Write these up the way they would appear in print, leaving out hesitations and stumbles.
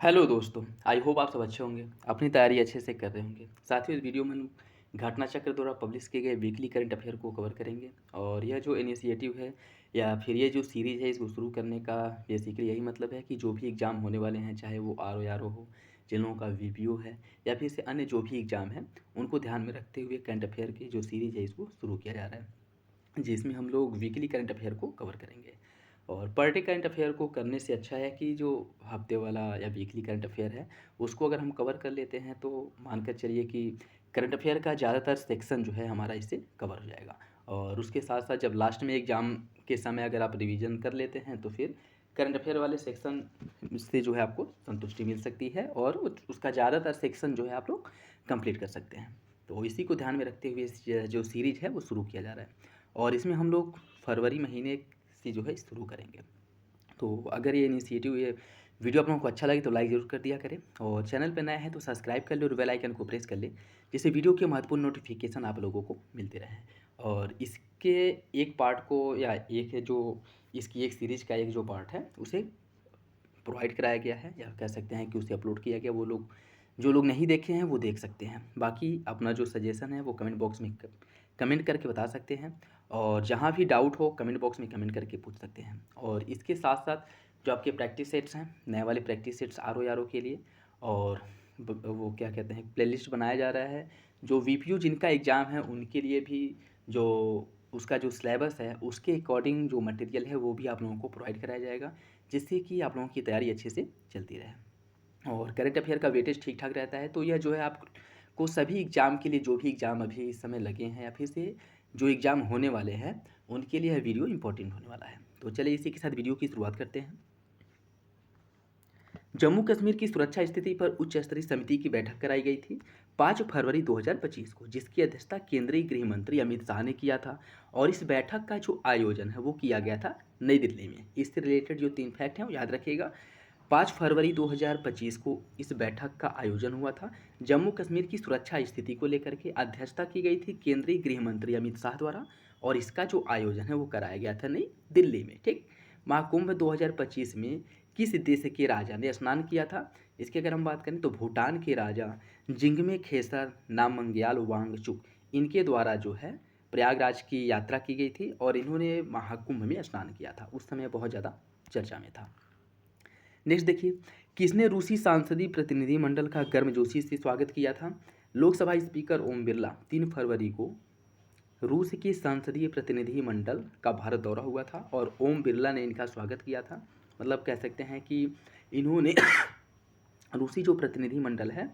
Hello दोस्तों, I hope आप सब अच्छे होंगे, अपनी तैयारी अच्छे से कर रहे होंगे। साथ ही इस वीडियो में हम घटना चक्र द्वारा पब्लिश किए गए वीकली करंट अफेयर को कवर करेंगे। और यह जो इनिशिएटिव है या फिर ये जो सीरीज़ है, इसको शुरू करने का बेसिकली यही मतलब है कि जो भी एग्ज़ाम होने वाले हैं, चाहे वो आर ओ आर ओ हो, जिन लोगों का वीपीओ है या फिर से अन्य जो भी एग्ज़ाम है, उनको ध्यान में रखते हुए करंट अफेयर की जो सीरीज़ है, इसको शुरू किया जा रहा है, जिसमें हम लोग वीकली करंट अफेयर को कवर करेंगे। और पर डे करंट अफेयर को करने से अच्छा है कि जो हफ्ते वाला या वीकली करंट अफेयर है, उसको अगर हम कवर कर लेते हैं तो मानकर चलिए कि करंट अफेयर का ज़्यादातर सेक्शन जो है हमारा इससे कवर हो जाएगा। और उसके साथ साथ जब लास्ट में एग्ज़ाम के समय अगर आप रिवीजन कर लेते हैं तो फिर करंट अफेयर वाले सेक्शन से जो है आपको संतुष्टि मिल सकती है और उसका ज़्यादातर सेक्शन जो है आप लोग कंप्लीट कर सकते हैं। तो इसी को ध्यान में रखते हुए इस जो सीरीज है वो शुरू किया जा रहा है। और इसमें हम लोग फरवरी महीने से जो है शुरू करेंगे। तो अगर ये इनिशिएटिव ये वीडियो आप लोगों को अच्छा लगे तो लाइक ज़रूर कर दिया करें, और चैनल पर नया है तो सब्सक्राइब कर ले और बेल आइकन को प्रेस कर ले, जिससे वीडियो के महत्वपूर्ण नोटिफिकेशन आप लोगों को मिलते रहें। और इसके एक पार्ट को या एक है जो इसकी एक सीरीज़ का एक जो पार्ट है उसे प्रोवाइड कराया गया है, या कह सकते हैं कि उसे अपलोड किया गया। वो लोग जो लोग नहीं देखे हैं वो देख सकते हैं। बाकी अपना जो सजेशन है वो कमेंट बॉक्स में कमेंट करके बता सकते हैं, और जहाँ भी डाउट हो कमेंट बॉक्स में कमेंट करके पूछ सकते हैं। और इसके साथ साथ जो आपके प्रैक्टिस सेट्स हैं, नए वाले प्रैक्टिस सेट्स आर ओ के लिए, और वो क्या कहते हैं, प्लेलिस्ट बनाया जा रहा है। जो वीपीयू जिनका एग्ज़ाम है उनके लिए भी जो उसका जो सिलेबस है उसके अकॉर्डिंग जो मटेरियल है वो भी आप लोगों को प्रोवाइड कराया जाएगा, जिससे कि आप लोगों की तैयारी अच्छे से चलती रहे। और करंट अफेयर का वेटेज ठीक ठाक रहता है। तो यह जो है आपको सभी एग्ज़ाम के लिए, जो भी एग्ज़ाम अभी इस समय लगे हैं या फिर से जो एग्ज़ाम होने वाले हैं, उनके लिए यह वीडियो इंपॉर्टेंट होने वाला है। तो चलिए इसी के साथ वीडियो की शुरुआत करते हैं। जम्मू कश्मीर की सुरक्षा स्थिति पर उच्च स्तरीय समिति की बैठक कराई गई थी 5 फरवरी 2025 को, जिसकी अध्यक्षता केंद्रीय गृह मंत्री अमित शाह ने किया था। और इस बैठक का जो आयोजन है वो किया गया था नई दिल्ली में। इससे रिलेटेड जो 3 फैक्ट हैं वो याद रखिएगा। 5 फरवरी 2025 को इस बैठक का आयोजन हुआ था। जम्मू कश्मीर की सुरक्षा स्थिति को लेकर के अध्यक्षता की गई थी केंद्रीय गृह मंत्री अमित शाह द्वारा, और इसका जो आयोजन है वो कराया गया था नई दिल्ली में। ठीक, महाकुंभ 2025 में किस देश के राजा ने स्नान किया था? इसकी अगर हम बात करें तो भूटान के राजा जिंगमे खेसर नामग्याल वांगचुक, इनके द्वारा जो है प्रयागराज की यात्रा की गई थी और इन्होंने महाकुंभ में स्नान किया था। उस समय बहुत ज़्यादा चर्चा में था। नेक्स्ट देखिए, किसने रूसी सांसदीय प्रतिनिधिमंडल का गर्मजोशी से स्वागत किया था? लोकसभा स्पीकर ओम बिरला 3 फरवरी को रूस के संसदीय प्रतिनिधिमंडल का भारत दौरा हुआ था और ओम बिरला ने इनका स्वागत किया था। मतलब कह सकते हैं कि इन्होंने रूसी जो प्रतिनिधिमंडल है,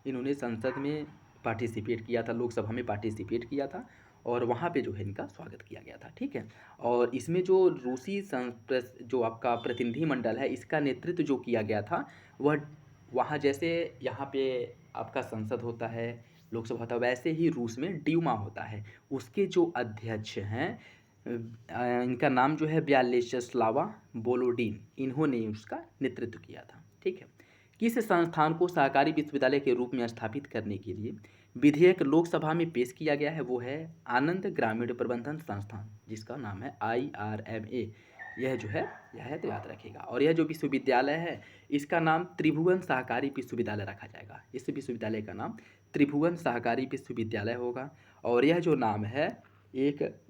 इन्होंने संसद में पार्टिसिपेट किया था, लोकसभा में पार्टिसिपेट किया था, और वहाँ पे जो है इनका स्वागत किया गया था। ठीक है। और इसमें जो रूसी जो आपका प्रतिनिधिमंडल है, इसका नेतृत्व जो किया गया था वह वहाँ जैसे यहाँ पे आपका संसद होता है, लोकसभा होता है, वैसे ही रूस में ड्यूमा होता है। उसके जो अध्यक्ष हैं इनका नाम जो है ब्यालेस्लावा बोलोडिन, इन्होंने उसका नेतृत्व किया था। ठीक है। किस संस्थान को सहकारी विश्वविद्यालय के रूप में स्थापित करने के लिए विधेयक लोकसभा में पेश किया गया है? वो है आनंद ग्रामीण प्रबंधन संस्थान, जिसका नाम है IRMA। यह जो है यह है तो याद रखिएगा। और यह जो विश्वविद्यालय है इसका नाम त्रिभुवन सहकारी विश्वविद्यालय रखा जाएगा। इस विश्वविद्यालय का नाम त्रिभुवन सहकारी विश्वविद्यालय होगा। और यह जो नाम है, एक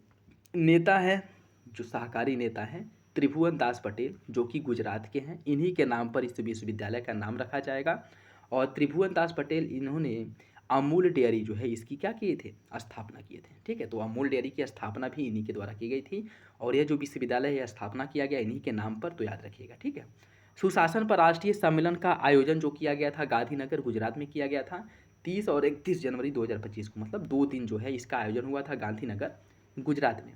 नेता है जो सहकारी नेता हैं त्रिभुवन दास पटेल, जो कि गुजरात के हैं, इन्हीं के नाम पर इस विश्वविद्यालय का नाम रखा जाएगा। और त्रिभुवन दास पटेल इन्होंने अमूल डेयरी जो है इसकी क्या किए थे, स्थापना किए थे। ठीक है। तो अमूल डेयरी की स्थापना भी इन्हीं के द्वारा की गई थी, और यह जो विश्वविद्यालय है स्थापना किया गया इन्हीं के नाम पर, तो याद रखिएगा। ठीक है। सुशासन पर राष्ट्रीय सम्मेलन का आयोजन जो किया गया था गांधीनगर गुजरात में किया गया था 30 और 31 जनवरी 2025 को, मतलब 2 दिन जो है इसका आयोजन हुआ था गांधीनगर गुजरात में।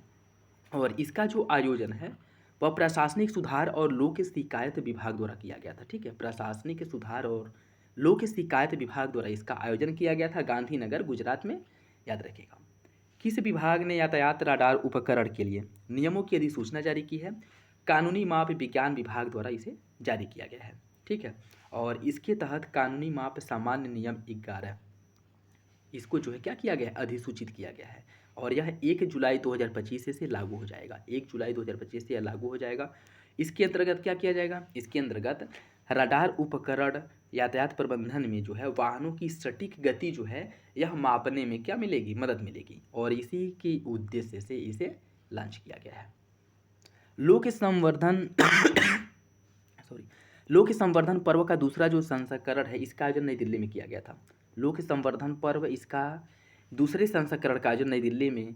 और इसका जो आयोजन है वह प्रशासनिक सुधार और लोक शिकायत विभाग द्वारा किया गया था। ठीक है। प्रशासनिक सुधार और लोक शिकायत विभाग द्वारा इसका आयोजन किया गया था गांधीनगर गुजरात में, याद रखिएगा। किस विभाग ने यातायात राडार उपकरण के लिए नियमों की अधिसूचना जारी की है? कानूनी माप विज्ञान विभाग द्वारा इसे जारी किया गया है। ठीक है। और इसके तहत कानूनी माप सामान्य नियम 11, इसको जो है क्या किया गया है, अधिसूचित किया गया है। और यह 1 जुलाई 2025 से लागू हो जाएगा। 1 जुलाई 2025 से यह लागू हो जाएगा। इसके अंतर्गत क्या किया जाएगा? इसके अंतर्गत रडार उपकरण यातायात प्रबंधन में जो है वाहनों की सटीक गति जो है यह मापने में क्या मिलेगी, मदद मिलेगी, और इसी के उद्देश्य से इसे लॉन्च किया गया है। लोक संवर्धन सॉरी लोक संवर्धन पर्व का दूसरा जो संस्करण है इसका आयोजन नई दिल्ली में किया गया था। लोक संवर्धन पर्व इसका दूसरे संस्करण का आयोजन नई दिल्ली में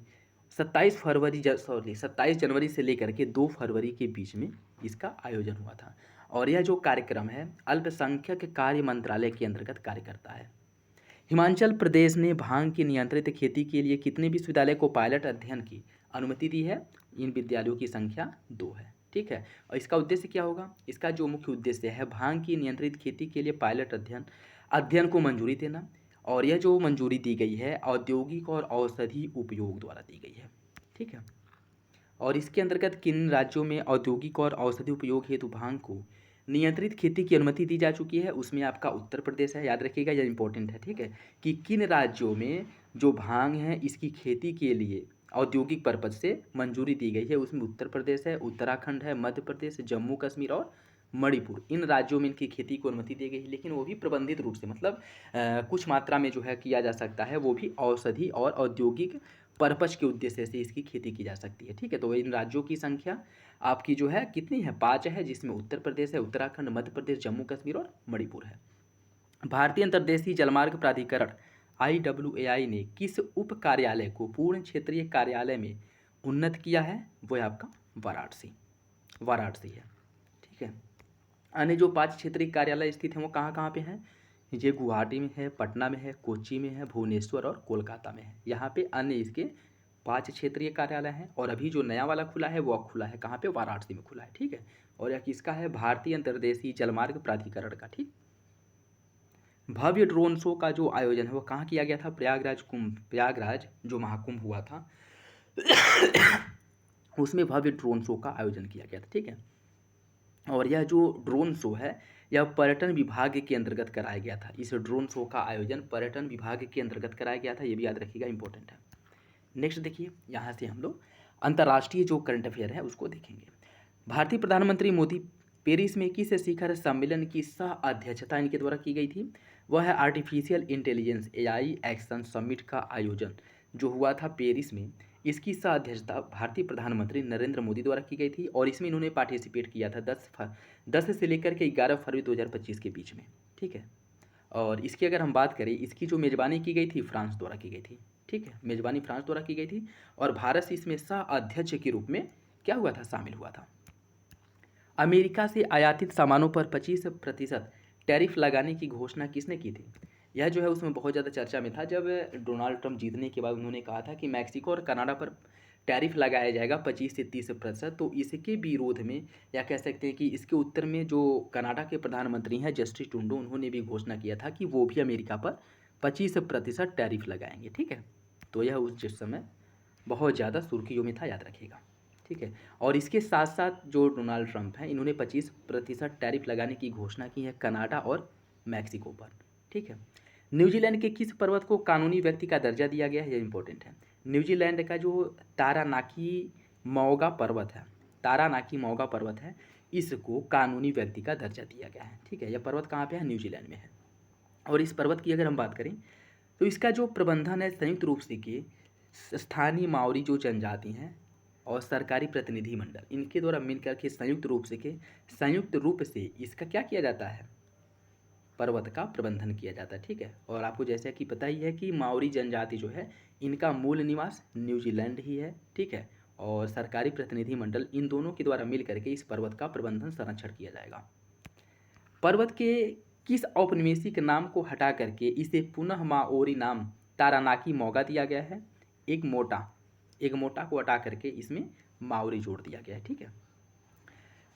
27 जनवरी से लेकर के 2 फरवरी के बीच में इसका आयोजन हुआ था। और यह जो कार्यक्रम है अल्पसंख्यक कार्य मंत्रालय के अंतर्गत कार्य करता है। हिमाचल प्रदेश ने भांग की नियंत्रित खेती के लिए कितने विश्वविद्यालय को पायलट अध्ययन की अनुमति दी है? इन विद्यालयों की संख्या 2 है। ठीक है, और इसका उद्देश्य क्या होगा? इसका जो मुख्य उद्देश्य है भांग की नियंत्रित खेती के लिए पायलट अध्ययन को मंजूरी देना, और यह जो मंजूरी दी गई है औद्योगिक और औषधि उपयोग द्वारा दी गई है। ठीक है, और इसके अंतर्गत किन राज्यों में औद्योगिक और औषधि उपयोग हेतु भांग को नियंत्रित खेती की अनुमति दी जा चुकी है? उसमें आपका उत्तर प्रदेश है, याद रखिएगा यह इंपॉर्टेंट है। ठीक है, कि किन राज्यों में जो भांग है इसकी खेती के लिए औद्योगिक पर्पज से मंजूरी दी गई है, उसमें उत्तर प्रदेश है, उत्तराखंड है, मध्य प्रदेश, जम्मू कश्मीर और मणिपुर। इन राज्यों में इनकी खेती को अनुमति दी गई है, लेकिन वो भी प्रबंधित रूप से, मतलब कुछ मात्रा में जो है किया जा सकता है, वो भी औषधि और औद्योगिक पर्पज के उद्देश्य से इसकी खेती की जा सकती है। ठीक है, तो इन राज्यों की संख्या आपकी जो है कितनी है? 5 है, जिसमें उत्तर प्रदेश है, उत्तराखंड, मध्य प्रदेश, जम्मू कश्मीर और मणिपुर है। भारतीय अंतर्देशीय जलमार्ग प्राधिकरण IAAI ने किस उप कार्यालय को पूर्ण क्षेत्रीय कार्यालय में उन्नत किया है? वो है आपका वाराणसी है। ठीक है, अन्य जो 5 क्षेत्रीय कार्यालय स्थित हैं वो कहाँ कहाँ पे हैं? ये गुवाहाटी में है, पटना में है, कोच्चि में है, भुवनेश्वर और कोलकाता में है। यहाँ पे अन्य इसके 5 क्षेत्रीय कार्यालय हैं, और अभी जो नया वाला खुला है वो खुला है कहाँ पे? वाराणसी में खुला है। ठीक है, और यह किसका है? भारतीय अंतर्देशीय जलमार्ग प्राधिकरण का। ठीक, भव्य ड्रोन शो का जो आयोजन है वो कहाँ किया गया था? प्रयागराज जो महाकुंभ हुआ था उसमें भव्य ड्रोन शो का आयोजन किया गया था। ठीक है, और यह जो ड्रोन शो है यह पर्यटन विभाग के अंतर्गत कराया गया था। इस ड्रोन शो का आयोजन पर्यटन विभाग के अंतर्गत कराया गया था, ये भी याद रखिएगा, इंपॉर्टेंट है। नेक्स्ट देखिए, यहाँ से हम लोग अंतर्राष्ट्रीय जो करंट अफेयर है उसको देखेंगे। भारतीय प्रधानमंत्री मोदी पेरिस में किस शिखर सम्मेलन की सह अध्यक्षता इनके द्वारा की गई थी? वह है artificial intelligence AI action summit का आयोजन जो हुआ था पेरिस में। इसकी सह अध्यक्षता भारतीय प्रधानमंत्री नरेंद्र मोदी द्वारा की गई थी, और इसमें इन्होंने पार्टिसिपेट किया था 10 से लेकर के 11 फरवरी 2025 के बीच में। ठीक है, और इसकी अगर हम बात करें, इसकी जो मेज़बानी की गई थी फ्रांस द्वारा की गई थी। ठीक है, मेज़बानी फ्रांस द्वारा की गई थी, और भारत इसमें सह अध्यक्ष के रूप में क्या हुआ था? शामिल हुआ था। अमेरिका से आयातित सामानों पर 25% टैरिफ लगाने की घोषणा किसने की थी? यह जो है उसमें बहुत ज़्यादा चर्चा में था जब डोनाल्ड ट्रंप जीतने के बाद उन्होंने कहा था कि मैक्सिको और कनाडा पर टैरिफ लगाया जाएगा 25 से 30%। तो इसके विरोध में, या कह सकते हैं कि इसके उत्तर में जो कनाडा के प्रधानमंत्री हैं जस्टिन ट्रूडो, उन्होंने भी घोषणा किया था कि वो भी अमेरिका पर 25% टैरिफ लगाएंगे। ठीक है, तो यह उस समय बहुत ज़्यादा सुर्खियों में था, याद रखिएगा। ठीक है, और इसके साथ साथ जो डोनाल्ड ट्रंप हैं इन्होंने 25% टैरिफ लगाने की घोषणा की है कनाडा और मैक्सिको पर। ठीक है, न्यूजीलैंड के किस पर्वत को कानूनी व्यक्ति का दर्जा दिया गया है? यह इंपॉर्टेंट है। न्यूजीलैंड का जो तारानाकी मौगा पर्वत है, इसको कानूनी व्यक्ति का दर्जा दिया गया है। ठीक है, यह पर्वत कहाँ पे है? न्यूजीलैंड में है। और इस पर्वत की अगर हम बात करें तो इसका जो प्रबंधन है संयुक्त रूप से कि स्थानीय माओरी जो जनजाति हैं और सरकारी प्रतिनिधि मंडल इनके द्वारा मिलकर के संयुक्त रूप से इसका क्या किया जाता है? पर्वत का प्रबंधन किया जाता है। ठीक है, और आपको जैसा कि पता ही है कि माओरी जनजाति जो है इनका मूल निवास न्यूजीलैंड ही है। ठीक है, और सरकारी प्रतिनिधि मंडल इन दोनों के द्वारा मिल करके इस पर्वत का प्रबंधन संरक्षण किया जाएगा। पर्वत के किस औपनिवेशिक नाम को हटा करके इसे पुनः माओरी नाम तारानाकी मौगा दिया गया है? एक मोटा को हटा करके इसमें माओरी जोड़ दिया गया है। ठीक है,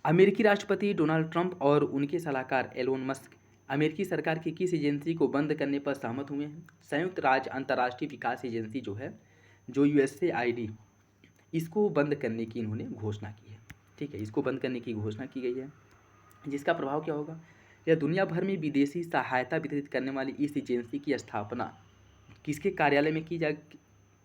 अमेरिकी राष्ट्रपति डोनाल्ड ट्रंप और उनके सलाहकार एलोन मस्क अमेरिकी सरकार की किस एजेंसी को बंद करने पर सहमत हुए हैं? संयुक्त राज्य अंतर्राष्ट्रीय विकास एजेंसी जो है, जो USAID, इसको बंद करने की इन्होंने घोषणा की है। ठीक है, इसको बंद करने की घोषणा की गई है, जिसका प्रभाव क्या होगा? यह दुनिया भर में विदेशी सहायता वितरित करने वाली इस एजेंसी की स्थापना किसके कार्यालय में की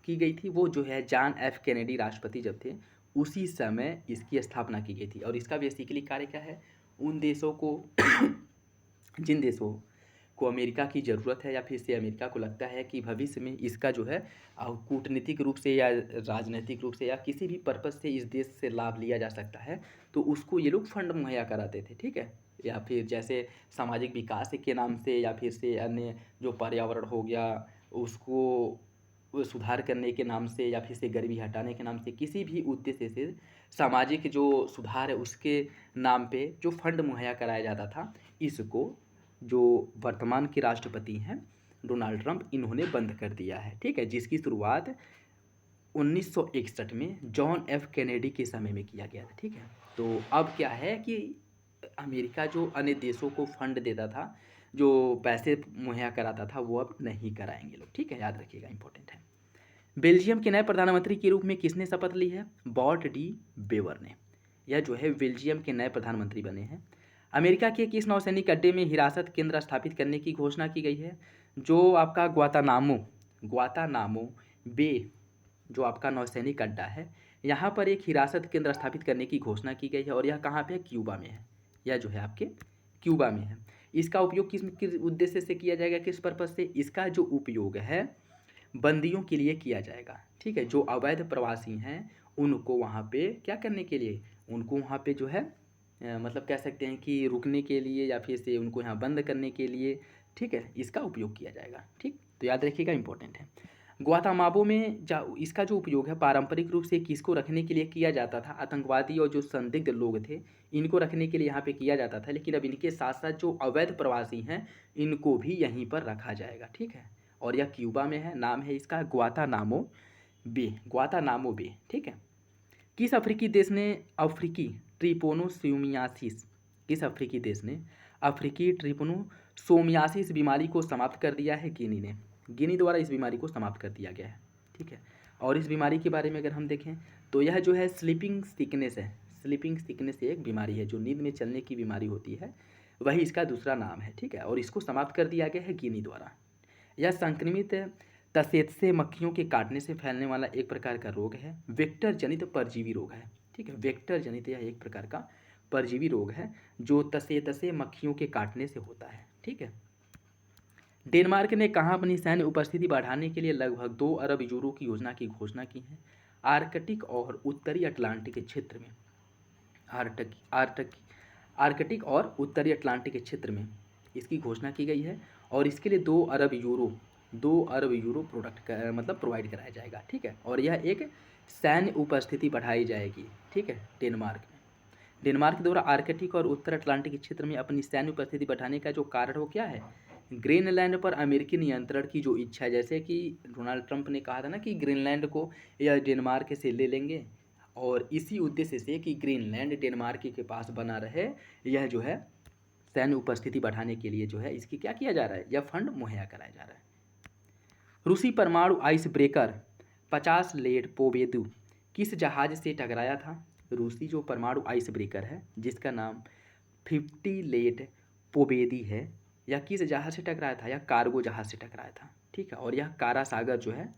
गई थी? वो जो है जॉन F कैनेडी राष्ट्रपति जब थे उसी समय इसकी स्थापना की गई थी। और इसका बेसिकली कार्य क्या है? उन देशों को जिन देशों को अमेरिका की ज़रूरत है या फिर से अमेरिका को लगता है कि भविष्य में इसका जो है कूटनीतिक रूप से या राजनीतिक रूप से या किसी भी पर्पज़ से इस देश से लाभ लिया जा सकता है, तो उसको ये लोग फंड मुहैया कराते थे, ठीक है? या फिर जैसे सामाजिक विकास के नाम से या फिर से अन्य जो पर्यावरण हो गया, उसको वो सुधार करने के नाम से या फिर से गरीबी हटाने के नाम से किसी भी उद्देश्य से सामाजिक जो सुधार है उसके नाम पे जो फंड मुहैया कराया जाता था, इसको जो वर्तमान के राष्ट्रपति हैं डोनाल्ड ट्रंप, इन्होंने बंद कर दिया है, ठीक है? जिसकी शुरुआत 1961 में जॉन एफ कैनेडी के समय में किया गया था, ठीक है? तो अब क्या है कि अमेरिका जो अन्य देशों को फंड देता था, जो पैसे मुहैया कराता था, वो अब नहीं कराएंगे लोग, ठीक है? याद रखिएगा, इंपॉर्टेंट है। बेल्जियम के नए प्रधानमंत्री के रूप में किसने शपथ ली है? बॉट डी बेवर ने। यह जो है बेल्जियम के नए प्रधानमंत्री बने हैं। अमेरिका के किस नौसैनिक अड्डे में हिरासत केंद्र स्थापित करने की घोषणा की गई है? जो आपका ग्वातानामो बे जो आपका नौसैनिक अड्डा है, यहाँ पर एक हिरासत केंद्र स्थापित करने की घोषणा की गई है और यह कहाँ पे है? क्यूबा में है। यह जो है आपके क्यूबा में है। इसका उपयोग किस उद्देश्य से किया जाएगा, किस पर्पज़ से? इसका जो उपयोग है बंदियों के लिए किया जाएगा, ठीक है? जो अवैध प्रवासी हैं उनको वहाँ पे क्या करने के लिए, उनको वहाँ पे जो है मतलब कह सकते हैं कि रुकने के लिए या फिर से उनको यहाँ बंद करने के लिए, ठीक है, इसका उपयोग किया जाएगा, ठीक? तो याद रखिएगा, इंपॉर्टेंट है। ग्वातामाबो में इसका जो उपयोग है पारंपरिक रूप से किसको रखने के लिए किया जाता था? आतंकवादी और जो संदिग्ध लोग थे इनको रखने के लिए यहाँ पे किया जाता था, लेकिन अब इनके साथ साथ जो अवैध प्रवासी हैं इनको भी यहीं पर रखा जाएगा, ठीक है? और यह क्यूबा में है, नाम है इसका ग्वातानामो बे, ठीक है? किस अफ्रीकी देश ने अफ्रीकी ट्रिपोनोसोमियासिस किस अफ्रीकी देश ने अफ्रीकी ट्रिपोनोसोमियासिस बीमारी को समाप्त कर दिया है? गिनी ने। गिनी द्वारा इस बीमारी को समाप्त कर दिया गया है, ठीक है? और इस बीमारी के बारे में अगर हम देखें तो यह जो है स्लीपिंग सिकनेस है। स्लीपिंग सिकनेस एक बीमारी है जो नींद में चलने की बीमारी होती है, वही इसका दूसरा नाम है, ठीक है? और इसको समाप्त कर दिया गया है गिनी द्वारा। यह संक्रमित तसेतसे मक्खियों के काटने से फैलने वाला एक प्रकार का रोग है, वेक्टर जनित परजीवी रोग है, ठीक है? वेक्टर जनित यह एक प्रकार का परजीवी रोग है जो तसेतसे मक्खियों के काटने से होता है, ठीक है? डेनमार्क ने कहाँ अपनी सैन्य उपस्थिति बढ़ाने के लिए लगभग 2 अरब यूरो की योजना की घोषणा की है? आर्कटिक और उत्तरी अटलांटिक के क्षेत्र में। आर्टक आर्टक आर्कटिक और उत्तरी अटलांटिक के क्षेत्र में इसकी घोषणा की गई है और इसके लिए 2 अरब यूरो प्रोडक्ट का मतलब प्रोवाइड कराया जाएगा, ठीक है? और यह एक सैन्य उपस्थिति बढ़ाई जाएगी, ठीक है, डेनमार्क में। डेनमार्क द्वारा आर्कटिक और उत्तर अटलांटिक क्षेत्र में अपनी सैन्य उपस्थिति बढ़ाने का जो कारण वो क्या है? ग्रीनलैंड पर अमेरिकी नियंत्रण की जो इच्छा है, जैसे कि डोनाल्ड ट्रंप ने कहा था ना कि ग्रीनलैंड को यह डेनमार्क से ले लेंगे, और इसी उद्देश्य से कि ग्रीनलैंड डेनमार्क के पास बना रहे, यह जो है सैन्य उपस्थिति बढ़ाने के लिए जो है इसकी क्या किया जा रहा है? यह फंड मुहैया कराया जा रहा है। रूसी परमाणु आइस ब्रेकर 50 लेड पोवेदु किस जहाज से टकराया था? रूसी जो परमाणु आइस ब्रेकर है जिसका नाम 50 लेड पोवेदी है, यह किस जहाज से टकराया था? यह कार्गो जहाज से टकराया था, ठीक है? और यह कारा सागर जो है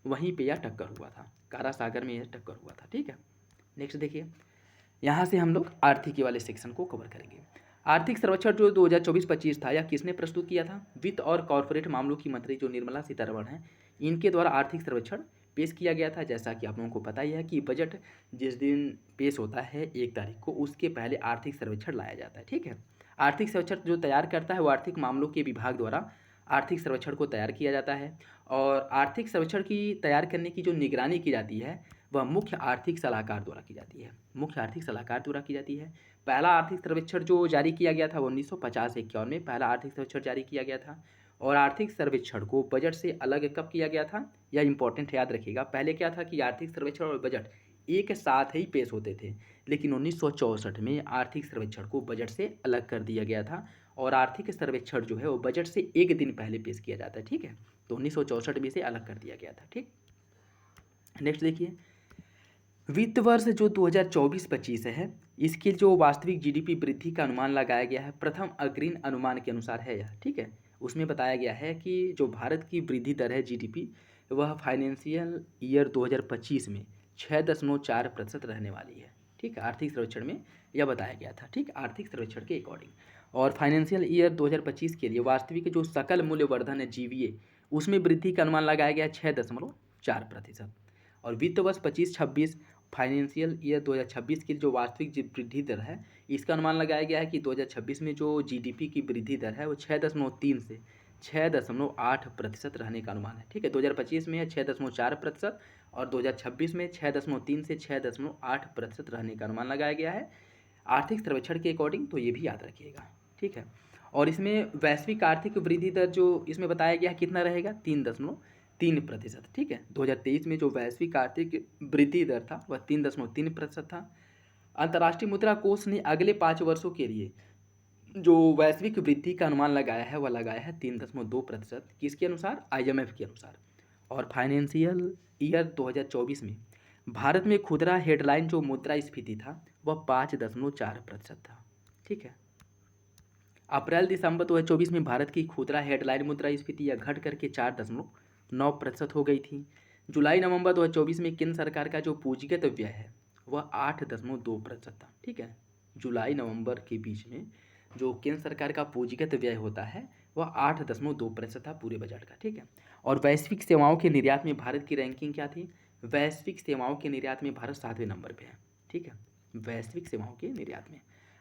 वहीं पे यह टक्कर हुआ था, कारा सागर में यह टक्कर हुआ था, ठीक है? नेक्स्ट देखिए, यहाँ से हम लोग आर्थिक वाले सेक्शन को कवर करेंगे। आर्थिक सर्वेक्षण जो 2024-25 था, यह किसने प्रस्तुत किया था? वित्त और कॉर्पोरेट मामलों की मंत्री जो निर्मला सीतारमण हैं, इनके द्वारा आर्थिक सर्वेक्षण पेश किया गया था। जैसा कि आप लोगों को पता ही है कि बजट जिस दिन पेश होता है 1 तारीख को, उसके पहले आर्थिक सर्वेक्षण लाया जाता है, ठीक है? आर्थिक सर्वेक्षण जो तैयार करता है वो आर्थिक मामलों के विभाग द्वारा आर्थिक सर्वेक्षण को तैयार किया जाता है, और आर्थिक सर्वेक्षण की तैयार करने की जो निगरानी की जाती है वह मुख्य आर्थिक सलाहकार द्वारा की जाती है, मुख्य आर्थिक सलाहकार द्वारा की जाती है। पहला आर्थिक सर्वेक्षण जो जारी किया गया था वो 1950-51 में पहला आर्थिक सर्वेक्षण जारी किया गया था। और आर्थिक सर्वेक्षण को बजट से अलग कब किया गया था? यह इंपॉर्टेंट है, याद रखिएगा। पहले क्या था कि आर्थिक सर्वेक्षण और बजट एक साथ ही पेश होते थे, लेकिन 1964 में आर्थिक सर्वेक्षण को बजट से अलग कर दिया गया था, और आर्थिक सर्वेक्षण जो है वो बजट से 1 दिन पहले पेश किया जाता है, ठीक है? तो 1964 में से अलग कर दिया गया था, ठीक? नेक्स्ट देखिए, वित्त वर्ष जो 2024-25 है, इसकी जो वास्तविक जीडीपी वृद्धि का अनुमान लगाया गया है, प्रथम अग्रिम अनुमान के अनुसार है यह, ठीक है? उसमें बताया गया है कि जो भारत की वृद्धि दर है जीडीपी, वह फाइनेंशियल ईयर 2025 में 6.4% रहने वाली है, ठीक है? आर्थिक सर्वेक्षण में यह बताया गया था, ठीक? आर्थिक सर्वेक्षण के अकॉर्डिंग। और फाइनेंशियल ईयर 2025 के लिए वास्तविक जो सकल मूल्यवर्धन है जीवीए उसमें वृद्धि का अनुमान लगाया गया 6.4%। और वित्त वर्ष 25-26 फाइनेंशियल ईयर 2026 की जो वास्तविक वृद्धि दर है इसका अनुमान लगाया गया है कि 2026 में जो जीडीपी की वृद्धि दर है वो 6.3 से 6.8% रहने का अनुमान है। ठीक है, 2025 में है 6.4% और 2026 में 6.3 से 6.8% रहने का अनुमान लगाया गया है आर्थिक सर्वेक्षण के अकॉर्डिंग, तो ये भी याद रखिएगा। ठीक है, और इसमें वैश्विक आर्थिक वृद्धि दर जो इसमें बताया गया है कितना रहेगा 3.3%। ठीक है, 2023 में जो वैश्विक आर्थिक वृद्धि दर था वह 3.3% था। अंतर्राष्ट्रीय मुद्रा कोष ने अगले 5 वर्षों के लिए जो वैश्विक वृद्धि का अनुमान लगाया है वह लगाया है 3.2%। किसके अनुसार? IMF के अनुसार। और फाइनेंशियल ईयर 2024 में भारत में खुदरा हेडलाइन जो मुद्रास्फीति था वह 5.4% था। ठीक है, अप्रैल दिसंबर 2024 में भारत की खुदरा हेडलाइन मुद्रास्फीति यह घट करके 4.9% हो गई थी। जुलाई नवंबर 2024 में केंद्र सरकार का जो पूंजीगत व्यय है वह 8.2% था। ठीक है, जुलाई नवंबर के बीच में जो केंद्र सरकार का पूंजीगत व्यय होता है वह 8.2% था पूरे बजट का। ठीक है, और वैश्विक सेवाओं के निर्यात में भारत की रैंकिंग क्या थी? वैश्विक सेवाओं के निर्यात में भारत 7वें नंबर पे है। ठीक है, वैश्विक सेवाओं के निर्यात में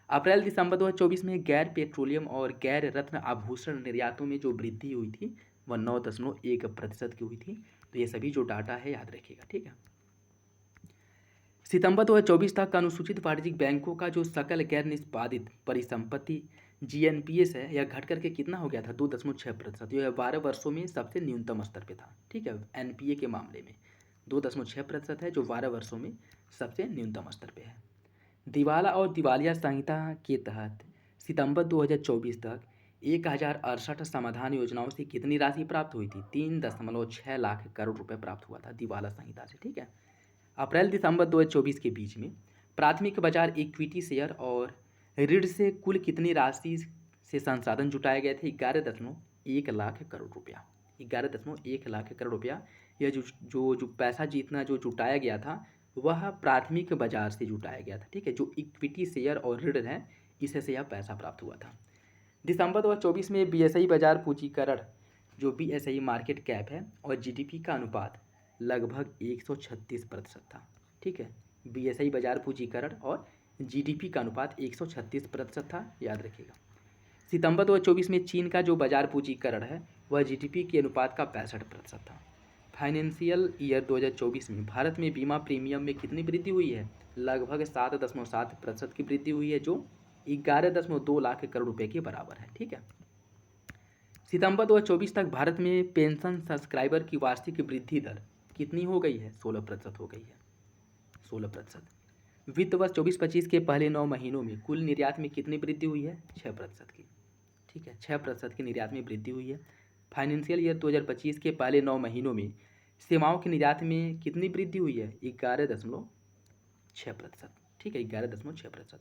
अप्रैल दिसंबर 2024 में गैर पेट्रोलियम और गैर रत्न आभूषण निर्यातों में जो वृद्धि हुई थी वह 9.1% की हुई थी। तो ये सभी जो डाटा है याद रखिएगा। ठीक है, सितंबर 2024 तक अनुसूचित वाणिज्यिक बैंकों का जो सकल गैर निष्पादित परिसंपत्ति GNPS है यह घट करके कितना हो गया था 2.6%। यह 12 वर्षों में सबसे न्यूनतम स्तर पे था। ठीक है, NPA के मामले में 2.6% है जो 12 वर्षों में सबसे न्यूनतम स्तर पे है। दिवाला और दिवालिया संहिता के तहत सितंबर 2024 तक 1068 समाधान योजनाओं से कितनी राशि प्राप्त हुई थी? 3.6 लाख करोड़ रुपए प्राप्त हुआ था दिवाला संहिता से। ठीक है, अप्रैल दिसंबर 2024 के बीच में प्राथमिक बाजार इक्विटी शेयर और ऋण से कुल कितनी राशि से संसाधन जुटाए गए थे? 11.1 लाख करोड़ रुपया। 11.1 लाख करोड़ रुपया यह जो पैसा जितना जो जुटाया गया था वह प्राथमिक बाजार से जुटाया गया था। ठीक है, जो इक्विटी शेयर और ऋण है इससे यह पैसा प्राप्त हुआ था। दिसंबर 2024 में BSI बाजार पूंजीकरण जो BSI मार्केट कैप है और GDP का अनुपात लगभग 136% था। ठीक है, BSI बाजार पूंजीकरण और GDP का अनुपात 136% था, याद रखिएगा। सितंबर 2024 में चीन का जो बाजार पूंजीकरण है वह GDP के अनुपात का 65% था। फाइनेंशियल ईयर 2024 में भारत में बीमा प्रीमियम में कितनी वृद्धि हुई है? लगभग 7.7% की वृद्धि हुई है जो 11.2 लाख करोड़ रुपए के बराबर है। ठीक है, सितंबर 2024 तक भारत में पेंशन सब्सक्राइबर की वार्षिक वृद्धि दर कितनी हो गई है? 16% हो गई है, 16%। वित्त वर्ष 24-25 के पहले 9 महीनों में कुल निर्यात में कितनी वृद्धि हुई है? 6% की। ठीक है, 6% की निर्यात में वृद्धि हुई है। फाइनेंशियल ईयर 2025 के पहले 9 महीनों में सेवाओं के निर्यात में कितनी वृद्धि हुई है? 11.6%। ठीक है, 11.6%।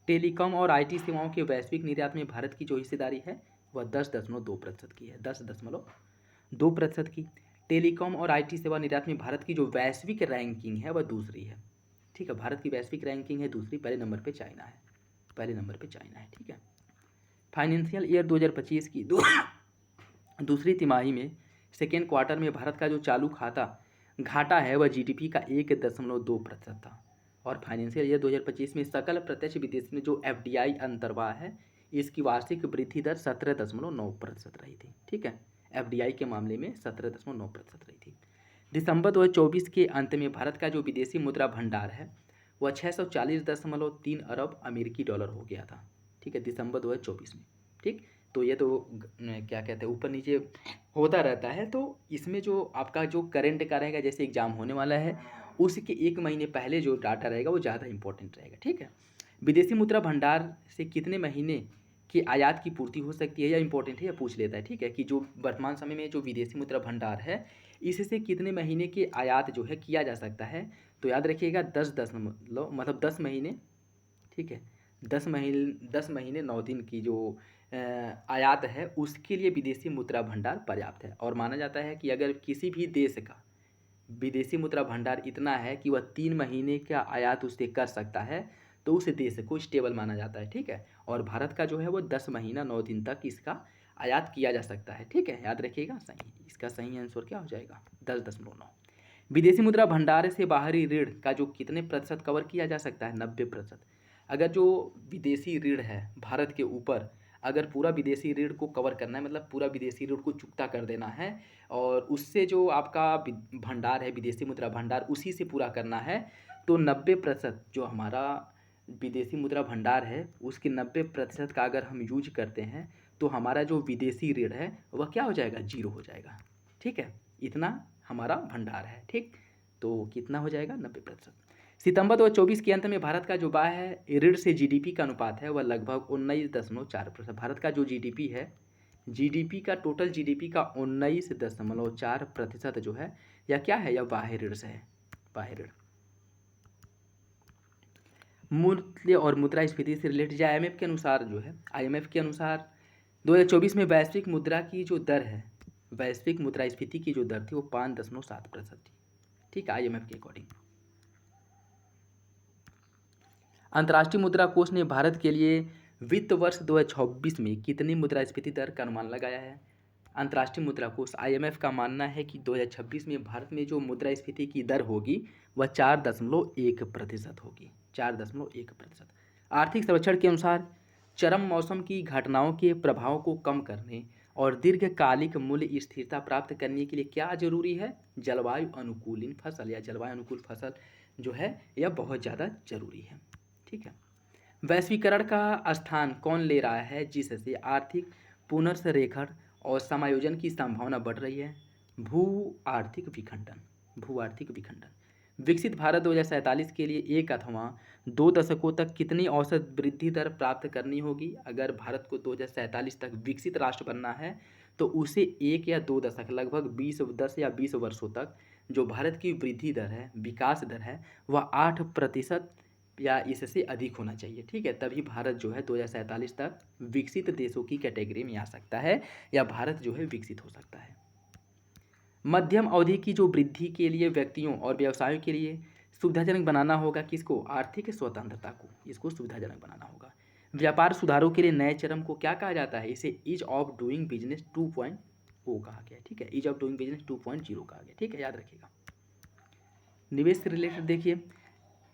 टेलीकॉम और IT सेवाओं के वैश्विक निर्यात में भारत की जो हिस्सेदारी है वह 10.2% की है, 10.2% की। टेलीकॉम और IT सेवा निर्यात में भारत की जो वैश्विक रैंकिंग है वह दूसरी है। ठीक है, भारत की वैश्विक रैंकिंग है दूसरी, पहले नंबर पे चाइना है, पहले नंबर पे चाइना है। ठीक है, फाइनेंशियल ईयर 2025 की दूसरी तिमाही में सेकेंड क्वार्टर में भारत का जो चालू खाता घाटा है वह GDP का 1.2% था। और फाइनेंशियल ईयर 2025 में सकल प्रत्यक्ष विदेशी में जो FDI अंतर्वाह है इसकी वार्षिक वृद्धि दर 17.9% रही थी। ठीक है, FDI के मामले में 17.9% रही थी। दिसंबर 2024 के अंत में भारत का जो विदेशी मुद्रा भंडार है वह 640.3 अरब अमेरिकी डॉलर हो गया था। ठीक है, दिसंबर 2024 में। ठीक, तो ये तो क्या कहते हैं ऊपर नीचे होता रहता है। तो इसमें जो आपका जो करंट का रहेगा जैसे एग्जाम होने वाला है उसके 1 महीने पहले जो डाटा रहेगा वो ज़्यादा इंपॉर्टेंट रहेगा। ठीक है, विदेशी मुद्रा भंडार से कितने महीने की आयात की पूर्ति हो सकती है, यह इंपॉर्टेंट है, यह पूछ लेता है। ठीक है, कि जो वर्तमान समय में जो विदेशी मुद्रा भंडार है इससे कितने महीने की आयात जो है किया जा सकता है? तो याद रखिएगा 10 मतलब 10 महीने। ठीक है, 10 महीने 9 दिन की जो आयात है उसके लिए विदेशी मुद्रा भंडार पर्याप्त है। और माना जाता है कि अगर किसी भी देश का विदेशी मुद्रा भंडार इतना है कि वह 3 महीने का आयात उससे कर सकता है तो उस देश को स्टेबल माना जाता है, ठीक है। और भारत का जो है वो 10 महीना 9 दिन तक इसका आयात किया जा सकता है, ठीक है, याद रखिएगा। सही, इसका सही आंसर क्या हो जाएगा? 10.9। विदेशी मुद्रा भंडार से बाहरी ऋण का जो कितने प्रतिशत कवर किया जा सकता है? 90%। अगर जो विदेशी ऋण है भारत के ऊपर, अगर पूरा विदेशी ऋण को कवर करना है, मतलब पूरा विदेशी ऋण को चुकता कर देना है, और उससे जो आपका भंडार है, विदेशी मुद्रा भंडार, उसी से पूरा करना है, तो 90% जो हमारा विदेशी मुद्रा भंडार है उसके 90% का अगर हम यूज करते हैं तो हमारा जो विदेशी ऋण है वह क्या हो जाएगा? जीरो हो जाएगा, ठीक है। इतना हमारा भंडार है, ठीक। तो कितना हो जाएगा? 90%। सितंबर 2024 के अंत में भारत का जो बाह्य ऋण से जीडीपी का अनुपात है वह लगभग 19.4%। भारत का जो जीडीपी है, जीडीपी का टोटल जीडीपी का 19.4% जो है, या क्या है? या बाह्य ऋण से है, बाह्य ऋण। मूल्य और मुद्रास्फीति से रिलेटेड आईएमएफ के अनुसार जो है, आईएमएफ के अनुसार 2024 में वैश्विक मुद्रा की जो दर है, वैश्विक मुद्रास्फीति की जो दर थी वो 5.7% थी, ठीक है, आईएमएफ के अकॉर्डिंग। अंतर्राष्ट्रीय मुद्रा कोष ने भारत के लिए वित्त वर्ष 2026 में कितनी मुद्रास्फीति दर का अनुमान लगाया है? अंतर्राष्ट्रीय मुद्रा कोष आईएमएफ का मानना है कि 2026 में भारत में जो मुद्रास्फीति की दर होगी वह 4.1% होगी, 4.1%। आर्थिक सर्वेक्षण के अनुसार चरम मौसम की घटनाओं के प्रभाव को कम करने और दीर्घकालिक मूल्य स्थिरता प्राप्त करने के लिए क्या जरूरी है? जलवायु अनुकूलित फसल या जलवायु अनुकूल फसल जो है यह बहुत ज़्यादा जरूरी है, ठीक है। वैश्वीकरण का स्थान कौन ले रहा है जिससे आर्थिक पुनर्संरेखण और समायोजन की संभावना बढ़ रही है? भू आर्थिक विखंडन, भू आर्थिक विखंडन। विकसित भारत 2047 के लिए 1 अथवा 2 दशकों तक कितनी औसत वृद्धि दर प्राप्त करनी होगी? अगर भारत को 2047 तक विकसित राष्ट्र बनना है तो उसे 1 या 2 दशक, लगभग 10 या 20 वर्षों तक जो भारत की वृद्धि दर है, विकास दर है, वह 8% या इससे अधिक होना चाहिए, ठीक है। तभी भारत जो है 2047 तक विकसित देशों की कैटेगरी में आ सकता है, या भारत जो है विकसित हो सकता है। मध्यम अवधि की जो वृद्धि के लिए व्यक्तियों और व्यवसायों के लिए सुविधाजनक बनाना होगा किसको? आर्थिक स्वतंत्रता को, इसको सुविधाजनक बनाना होगा। व्यापार सुधारों के लिए नए चरम को क्या कहा जाता है? इसे ईज ऑफ डूइंग बिजनेस 2.0 कहा गया, ठीक है, ईज ऑफ डूइंग बिजनेस 2.0 कहा गया, ठीक है, याद रखिएगा। निवेश से रिलेटेड देखिए,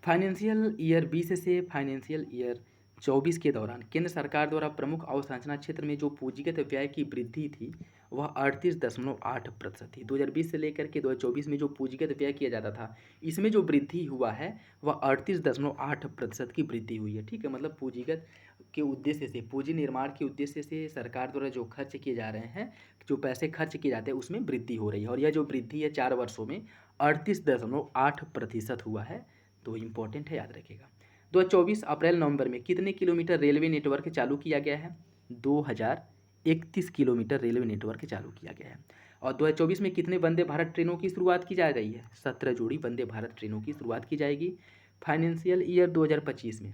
फाइनेंशियल ईयर 20 से फाइनेंशियल ईयर 24 के दौरान केंद्र सरकार द्वारा प्रमुख अवसंरचना क्षेत्र में जो पूंजीगत व्यय की वृद्धि थी वह 38.8% थी। 2020 से लेकर के 2024 में जो पूंजीगत व्यय किया जाता था, इसमें जो वृद्धि हुआ है वह 38.8% की वृद्धि हुई है, ठीक है। मतलब पूंजीगत के उद्देश्य से, पूंजी निर्माण के उद्देश्य से सरकार द्वारा जो खर्च किए जा रहे हैं, जो पैसे खर्च किए जाते हैं, उसमें वृद्धि हो रही है। और यह जो वृद्धि है 4 वर्षों में 38.8% हुआ है, तो इम्पोर्टेंट है, याद रखिएगा। 2024 अप्रैल नवंबर में कितने किलोमीटर रेलवे नेटवर्क चालू किया गया है? 2031 किलोमीटर रेलवे नेटवर्क चालू किया गया है। और 2024 में कितने वंदे भारत ट्रेनों की शुरुआत की जा रही है? 17 जोड़ी वंदे भारत ट्रेनों की शुरुआत की जाएगी। फाइनेंशियल ईयर 2025 में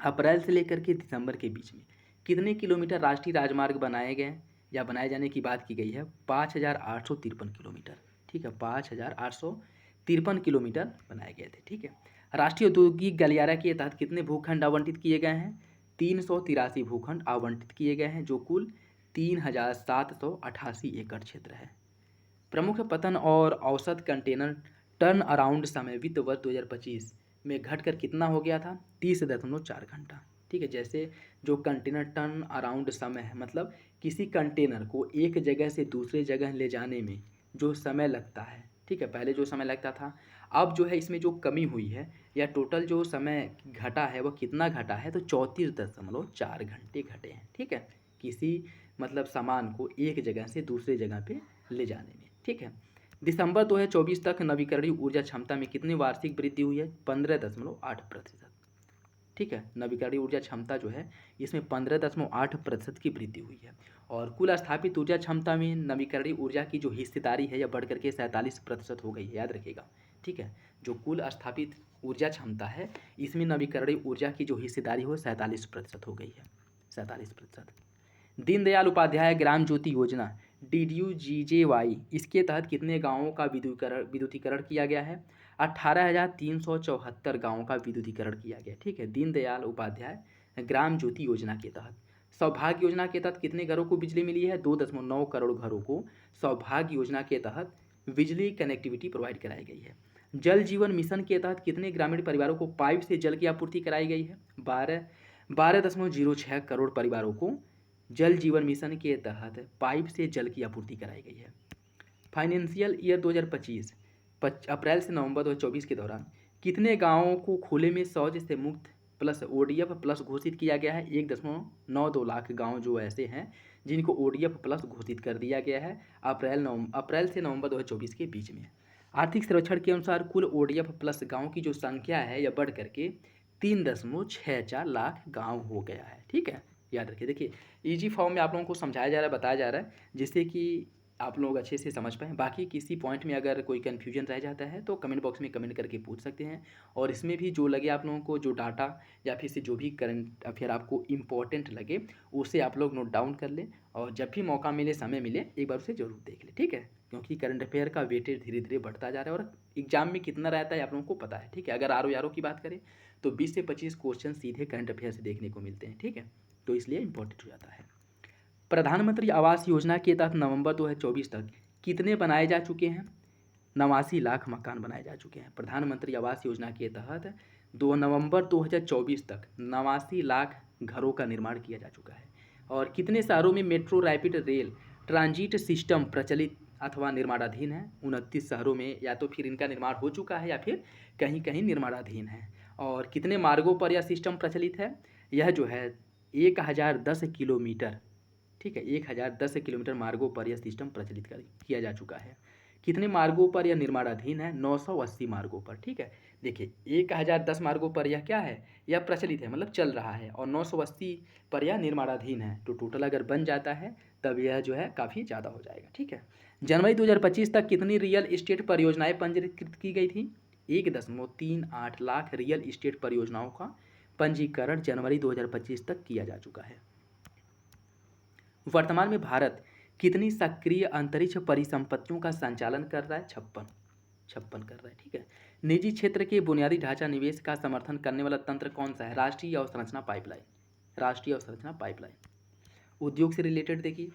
अप्रैल से लेकर के दिसंबर के बीच में कितने किलोमीटर राष्ट्रीय राजमार्ग बनाए गए या बनाए जाने की बात की गई है? 5,853 किलोमीटर, ठीक है, 5,853 किलोमीटर बनाए गए थे, ठीक है। राष्ट्रीय औद्योगिक गलियारा के तहत कितने भूखंड आवंटित किए गए हैं? 383 भूखंड आवंटित किए गए हैं, जो कुल 3,788 एकड़ क्षेत्र है। प्रमुख पतन और औसत कंटेनर टर्न अराउंड समय वित्त वर्ष 2025 में घटकर कितना हो गया था? 30.4 घंटा, ठीक है। जैसे जो कंटेनर टर्न अराउंड समय है, मतलब किसी कंटेनर को एक जगह से दूसरे जगह ले जाने में जो समय लगता है, ठीक है, पहले जो समय लगता था, अब जो है इसमें जो कमी हुई है या टोटल जो समय घटा है वह कितना घटा है? तो 34.4 घंटे घटे हैं, ठीक है, किसी मतलब सामान को एक जगह से दूसरे जगह पे ले जाने में, ठीक है। दिसंबर 2024 तक नवीकरणीय ऊर्जा क्षमता में कितनी वार्षिक वृद्धि हुई है? 15.8%, ठीक है। नवीकरणीय ऊर्जा क्षमता जो है इसमें 15.8% की वृद्धि हुई है। और कुल स्थापित ऊर्जा क्षमता में नवीकरणीय ऊर्जा की जो हिस्सेदारी है यह बढ़ करके 47% हो गई है, याद रखिएगा, ठीक है। जो कुल स्थापित ऊर्जा क्षमता है इसमें नवीकरणीय ऊर्जा की जो हिस्सेदारी हो 47% हो गई है, 47%। दीनदयाल उपाध्याय ग्राम ज्योति योजना DDU-GJY, इसके तहत कितने गांवों का विद्युतीकरण किया गया है? 18,374 गाँवों का विद्युतीकरण किया गया। ठीक है, दीनदयाल उपाध्याय ग्राम ज्योति योजना के तहत। सौभाग्य योजना के तहत कितने घरों को बिजली मिली है? 2.9 करोड़ घरों को सौभाग्य योजना के तहत बिजली कनेक्टिविटी प्रोवाइड कराई गई है। जल जीवन मिशन के तहत कितने ग्रामीण परिवारों को पाइप से जल की आपूर्ति कराई गई है? 12.06 करोड़ परिवारों को जल जीवन मिशन के तहत पाइप से जल की आपूर्ति कराई गई है। फाइनेंशियल ईयर 2025 अप्रैल से नवंबर 2024 के दौरान कितने गांवों को खुले में शौच से मुक्त प्लस ओडीएफ प्लस घोषित किया गया है? 1.92 लाख गांव जो ऐसे हैं जिनको ओडीएफ प्लस घोषित कर दिया गया है अप्रैल से नवंबर 2024 के बीच में। आर्थिक सर्वेक्षण के अनुसार कुल ओडीएफ प्लस गाँव की जो संख्या है यह बढ़ करके 3.64 लाख गाँव हो गया है। ठीक है, याद रखिए। देखिए ईजी फॉर्म में आप लोगों को समझाया जा रहा है, बताया जा रहा है, जिससे कि आप लोग अच्छे से समझ पाएँ। बाकी किसी पॉइंट में अगर कोई कन्फ्यूजन रह जाता है तो कमेंट बॉक्स में कमेंट करके पूछ सकते हैं। और इसमें भी जो लगे आप लोगों को, जो डाटा या फिर से जो भी करंट अफेयर आपको इम्पोर्टेंट लगे उसे आप लोग नोट डाउन कर लें, और जब भी मौका मिले, समय मिले, एक बार उसे ज़रूर देख लें। ठीक है, क्योंकि करंट अफेयर का वेटेज धीरे धीरे बढ़ता जा रहा है और एग्जाम में कितना रहता है आप लोगों को पता है। ठीक है, अगर आर की बात करें तो 20 से 25 क्वेश्चन सीधे करंट अफेयर से देखने को मिलते हैं। ठीक है, तो इसलिए इम्पोर्टेंट हो जाता है। प्रधानमंत्री आवास योजना के तहत नवंबर 2024 तक कितने बनाए जा चुके हैं? 89 लाख मकान बनाए जा चुके हैं। प्रधानमंत्री आवास योजना के तहत 2 नवंबर 2024 तक 89 लाख घरों का निर्माण किया जा चुका है। और कितने शहरों में metro rapid rail transit system प्रचलित अथवा निर्माणाधीन है? 29 शहरों में या तो फिर इनका निर्माण हो चुका है या फिर कहीं कहीं निर्माणाधीन है। और कितने मार्गों पर यह सिस्टम प्रचलित है? यह जो है 1010 किलोमीटर, ठीक है, 1010 किलोमीटर मार्गों पर यह सिस्टम प्रचलित किया जा चुका है। कितने मार्गों पर यह निर्माणाधीन है? 980 मार्गों पर। ठीक है, देखिए 1010 मार्गों पर यह क्या है? यह प्रचलित है, मतलब चल रहा है, और 980 पर यह निर्माणाधीन है। तो टोटल अगर बन जाता है तब यह जो है काफ़ी ज़्यादा हो जाएगा। ठीक है, जनवरी 2025 तक कितनी रियल इस्टेट परियोजनाएं पंजीकृत की गई थी? 1.38 लाख रियल इस्टेट परियोजनाओं का पंजीकरण जनवरी 2025 तक किया जा चुका है। वर्तमान में भारत कितनी सक्रिय अंतरिक्ष परिसंपत्तियों का संचालन कर रहा है? 56 कर रहा है। ठीक है, निजी क्षेत्र के बुनियादी ढांचा निवेश का समर्थन करने वाला तंत्र कौन सा है? राष्ट्रीय अवसंरचना पाइपलाइन। राष्ट्रीय अवसंरचना पाइपलाइन। उद्योग से रिलेटेड देखिए,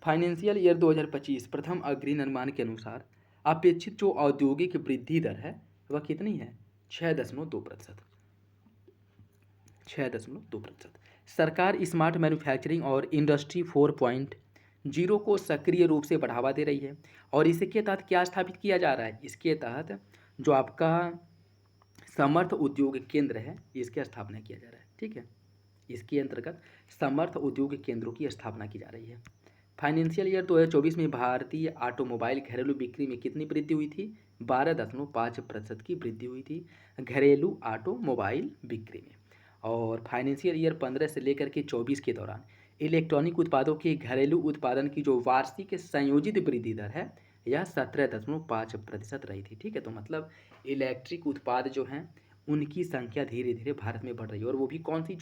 फाइनेंशियल ईयर 2025 प्रथम अग्रणी अनुमान के अनुसार अपेक्षित जो औद्योगिक वृद्धि दर है वह कितनी है? 6.2%। 6.2%। सरकार स्मार्ट मैन्युफैक्चरिंग और इंडस्ट्री 4.0 को सक्रिय रूप से बढ़ावा दे रही है। और इसके तहत क्या स्थापित किया जा रहा है? इसके तहत जो आपका समर्थ उद्योग केंद्र है इसकी स्थापना किया जा रहा है। ठीक है, इसके अंतर्गत समर्थ उद्योग केंद्रों की स्थापना की जा रही है। फाइनेंशियल ईयर 2024 में भारतीय ऑटोमोबाइल घरेलू बिक्री में कितनी वृद्धि हुई थी? 12.5% की वृद्धि हुई थी घरेलू ऑटोमोबाइल बिक्री में। और फाइनेंशियल ईयर 15 से लेकर के 24 के दौरान इलेक्ट्रॉनिक उत्पादों के घरेलू उत्पादन की जो वार्षिक संयोजित वृद्धि दर है यह 17.5% रही थी। ठीक है, तो मतलब इलेक्ट्रिक उत्पाद जो हैं उनकी संख्या धीरे धीरे भारत में बढ़ रही है। और वो भी कौन सी?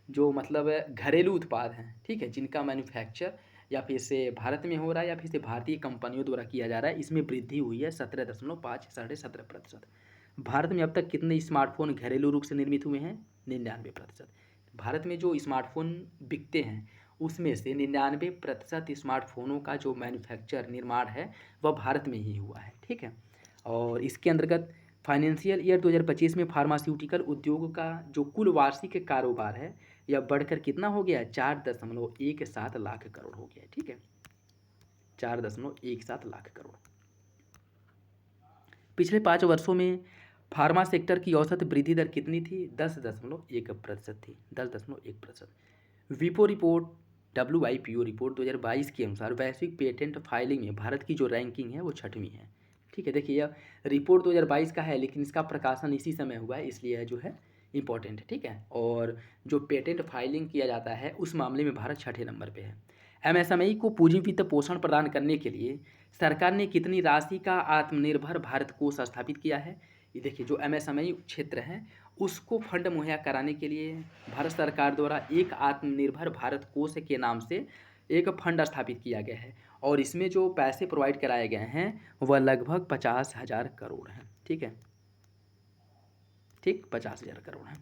जो मतलब घरेलू उत्पाद हैं, ठीक है, जिनका मैन्युफैक्चर या फिर से भारत में हो रहा है या फिर से भारतीय कंपनियों द्वारा किया जा रहा है, इसमें वृद्धि हुई है 17.5 साढ़े 17%। भारत में अब तक कितने स्मार्टफोन घरेलू रूप से निर्मित हुए हैं? 99%। भारत में जो स्मार्टफोन बिकते हैं उसमें से 99% स्मार्टफोनों का जो मैन्युफैक्चर निर्माण है वह भारत में ही हुआ है। ठीक है, और इसके अंतर्गत फाइनेंशियल ईयर 2025 में फार्मास्यूटिकल उद्योग का जो कुल वार्षिक कारोबार है यह बढ़कर कितना हो गया? 4.17 लाख करोड़ हो गया। ठीक है, 4.17 लाख करोड़। पिछले 5 वर्षों में फार्मा सेक्टर की औसत वृद्धि दर कितनी थी? 10.1% थी। 10.1%। विपो रिपोर्ट WIPO रिपोर्ट 2022 के अनुसार वैश्विक पेटेंट फाइलिंग में भारत की जो रैंकिंग है वो 6वीं है। ठीक है, देखिए यह रिपोर्ट 2022 का है लेकिन इसका प्रकाशन इसी समय हुआ है, इसलिए यह जो है इम्पोर्टेंट है। ठीक है, और जो पेटेंट फाइलिंग किया जाता है उस मामले में भारत 6ठे नंबर पे है। MSME को पूंजी वित्त पोषण प्रदान करने के लिए सरकार ने कितनी राशि का आत्मनिर्भर भारत कोष स्थापित किया है? ये देखिए जो MSME क्षेत्र है उसको फंड मुहैया कराने के लिए भारत सरकार द्वारा एक आत्मनिर्भर भारत कोष के नाम से एक फंड स्थापित किया गया है। और इसमें जो पैसे प्रोवाइड कराए गए हैं वह लगभग 50,000 करोड़ हैं। ठीक है, ठीक, 50,000 करोड़ है।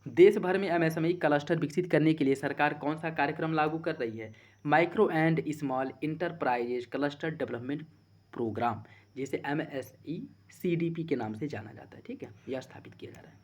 देश भर में एमएसएमई क्लस्टर विकसित करने के लिए सरकार कौन सा कार्यक्रम लागू कर रही है? Micro and small enterprises cluster development programme, जिसे एमएसई सीडीपी के नाम से जाना जाता है। ठीक है, यह स्थापित किया जा रहा है।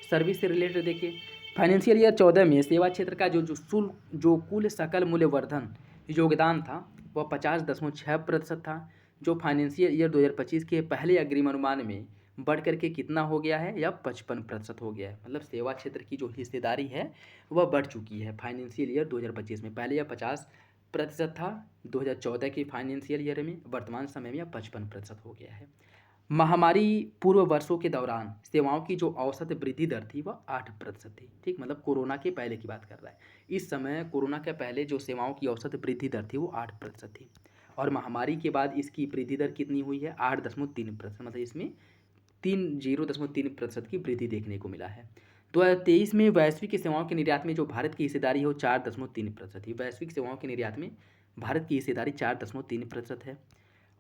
सर्विस से रिलेटेड देखिए, फाइनेंशियल ईयर 14 में सेवा क्षेत्र का जो कुल सकल मूल्यवर्धन योगदान था वह 50.6% था, जो फाइनेंशियल ईयर 2025 के पहले अग्रिम अनुमान में बढ़ करके कितना हो गया है, या 55% हो गया है। मतलब सेवा क्षेत्र की जो हिस्सेदारी है वह बढ़ चुकी है फाइनेंशियल ईयर 2025 में। पहले यह 50% था 2014 के फाइनेंशियल ईयर में, वर्तमान समय में यह 55% हो गया है। महामारी पूर्व वर्षों के दौरान सेवाओं की जो औसत वृद्धि दर थी वह 8% थी। ठीक, मतलब कोरोना के पहले की बात कर रहा है। इस समय कोरोना के पहले जो सेवाओं की औसत वृद्धि दर थी वो 8% थी, और महामारी के बाद इसकी वृद्धि दर कितनी हुई है? 8.3%। मतलब इसमें 0.3% की वृद्धि देखने को मिला है। 2023 में वैश्विक सेवाओं के निर्यात में जो भारत की हिस्सेदारी है वो 4.3% थी। वैश्विक सेवाओं के निर्यात में भारत की हिस्सेदारी 4.3% है।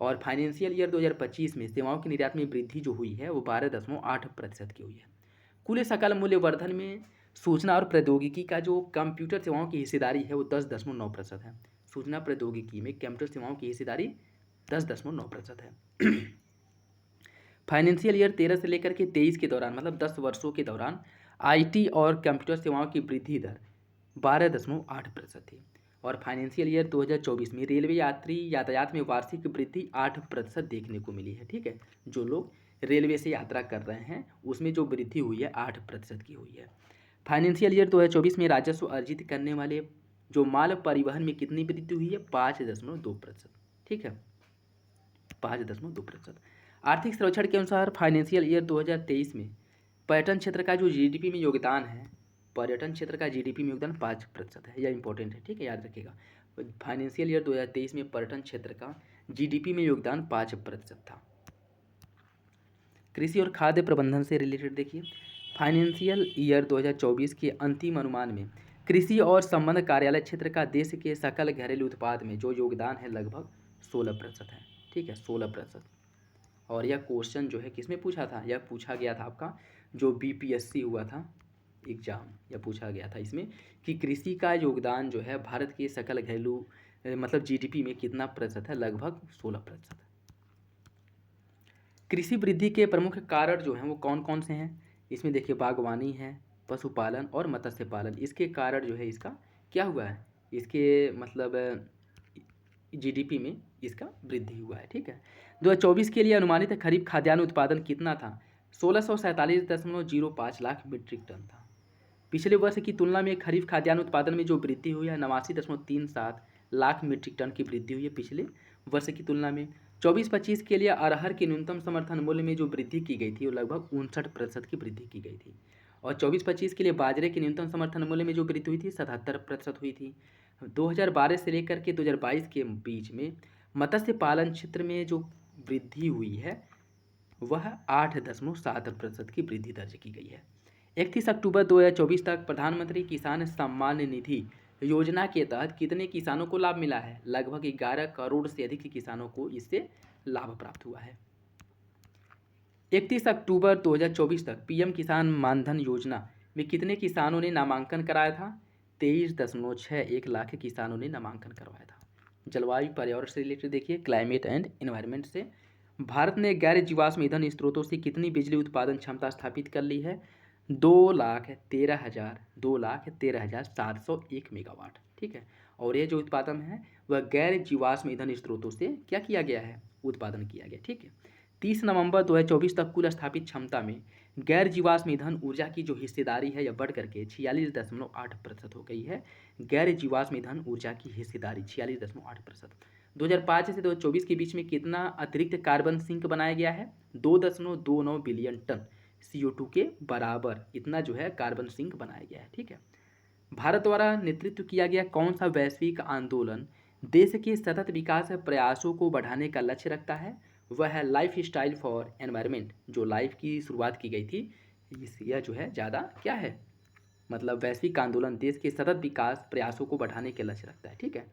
और फाइनेंशियल ईयर 2025 में सेवाओं के निर्यात में वृद्धि जो हुई है वो 12.8% की हुई है। कुल सकल मूल्यवर्धन में सूचना और प्रौद्योगिकी का जो कंप्यूटर सेवाओं की हिस्सेदारी है वो 10.9% है। सूचना प्रौद्योगिकी में कंप्यूटर सेवाओं की हिस्सेदारी 10.9% है। फाइनेंशियल ईयर 13 से लेकर के 23 के दौरान, मतलब 10 वर्षों के दौरान आईटी और कंप्यूटर सेवाओं की वृद्धि दर 12.8% थी। और फाइनेंशियल ईयर 2024 में रेलवे यात्री यातायात में वार्षिक वृद्धि 8% देखने को मिली है। ठीक है, जो लोग रेलवे से यात्रा कर रहे हैं उसमें जो वृद्धि हुई है 8% की हुई है। फाइनेंशियल ईयर 2024 में राजस्व अर्जित करने वाले जो माल परिवहन में कितनी वृद्धि हुई है? 5.2%। ठीक है, 5.2%। आर्थिक सर्वेक्षण के अनुसार फाइनेंशियल ईयर 2023 में पर्यटन क्षेत्र का जो जीडीपी में योगदान है, पर्यटन क्षेत्र का जीडीपी में योगदान 5% है। यह इंपॉर्टेंट है। ठीक है, याद रखिएगा। फाइनेंशियल ईयर 2023 में पर्यटन क्षेत्र का जीडीपी में योगदान 5% था। कृषि और खाद्य प्रबंधन से रिलेटेड देखिए, फाइनेंशियल ईयर 2024 के अंतिम अनुमान में कृषि और संबंध कार्यालय क्षेत्र का देश के सकल घरेलू उत्पाद में जो योगदान है लगभग 16% है। ठीक है, 16%। और यह क्वेश्चन जो है किसमें पूछा था? यह पूछा गया था आपका जो बीपीएससी हुआ था एग्जाम, यह पूछा गया था इसमें कि कृषि का योगदान जो है भारत के सकल घरेलू मतलब जीडीपी में कितना प्रतिशत है? लगभग 16%। कृषि वृद्धि के प्रमुख कारण जो हैं वो कौन कौन से हैं? इसमें देखिए बागवानी है, पशुपालन और मत्स्य पालन। इसके कारण जो है इसका क्या हुआ है? इसके मतलब जीडीपी में इसका वृद्धि हुआ है। ठीक है, 2024 के लिए अनुमानित खरीफ खाद्यान्न उत्पादन कितना था? 1647.05 लाख मीट्रिक टन था। पिछले वर्ष की तुलना में खरीफ खाद्यान्न उत्पादन में जो वृद्धि हुई है 89.37 लाख मीट्रिक टन की वृद्धि हुई है पिछले वर्ष की तुलना में। 24-25 के लिए अरहर के न्यूनतम समर्थन मूल्य में जो वृद्धि की गई थी वो लगभग 59% की वृद्धि की गई थी। और 24-25 के लिए बाजरे के न्यूनतम समर्थन मूल्य में जो वृद्धि हुई थी 77% हुई थी। 2012 से लेकर के 2022 के बीच में मत्स्य पालन क्षेत्र में जो वृद्धि हुई है वह 8.7% की वृद्धि दर्ज की गई है। 31 अक्टूबर 2024 तक प्रधानमंत्री किसान सम्मान निधि योजना के तहत कितने किसानों को लाभ मिला है? लगभग 11 करोड़ से अधिक किसानों को इससे लाभ प्राप्त हुआ है। 31 अक्टूबर 2024 तक पीएम किसान मानधन योजना में कितने किसानों ने नामांकन कराया था? 23.61 लाख किसानों ने नामांकन करवाया था। जलवायु पर्यावरण से रिलेटेड देखिए, क्लाइमेट एंड एनवायरनमेंट से, भारत ने गैर जीवाश्म ईंधन स्रोतों से कितनी बिजली उत्पादन क्षमता स्थापित कर ली है? 2,13,701 मेगावाट। ठीक है, और ये जो उत्पादन है वह गैर जीवाश्म ईंधन स्रोतों से क्या किया गया है? उत्पादन किया गया। ठीक है, 30 नवंबर 2024 तक कुल स्थापित क्षमता में गैर जीवाश्म ईंधन ऊर्जा की जो हिस्सेदारी है यह बढ़ करके 46.8% हो गई है। गैर जीवाश्म ईंधन ऊर्जा की हिस्सेदारी 46.8%। 2005 से 2024 के बीच में कितना अतिरिक्त कार्बन सिंक बनाया गया है? 2.29 बिलियन टन CO2 के बराबर इतना जो है कार्बन सिंक बनाया गया है। ठीक है, भारत द्वारा नेतृत्व किया गया कौन सा वैश्विक आंदोलन देश के सतत विकास प्रयासों को बढ़ाने का लक्ष्य रखता है? वह है लाइफ स्टाइल फॉर एनवायरनमेंट। जो लाइफ की शुरुआत की गई थी यह जो है ज़्यादा क्या है, मतलब वैश्विक आंदोलन देश के सतत विकास प्रयासों को बढ़ाने के लक्ष्य रखता है। ठीक है,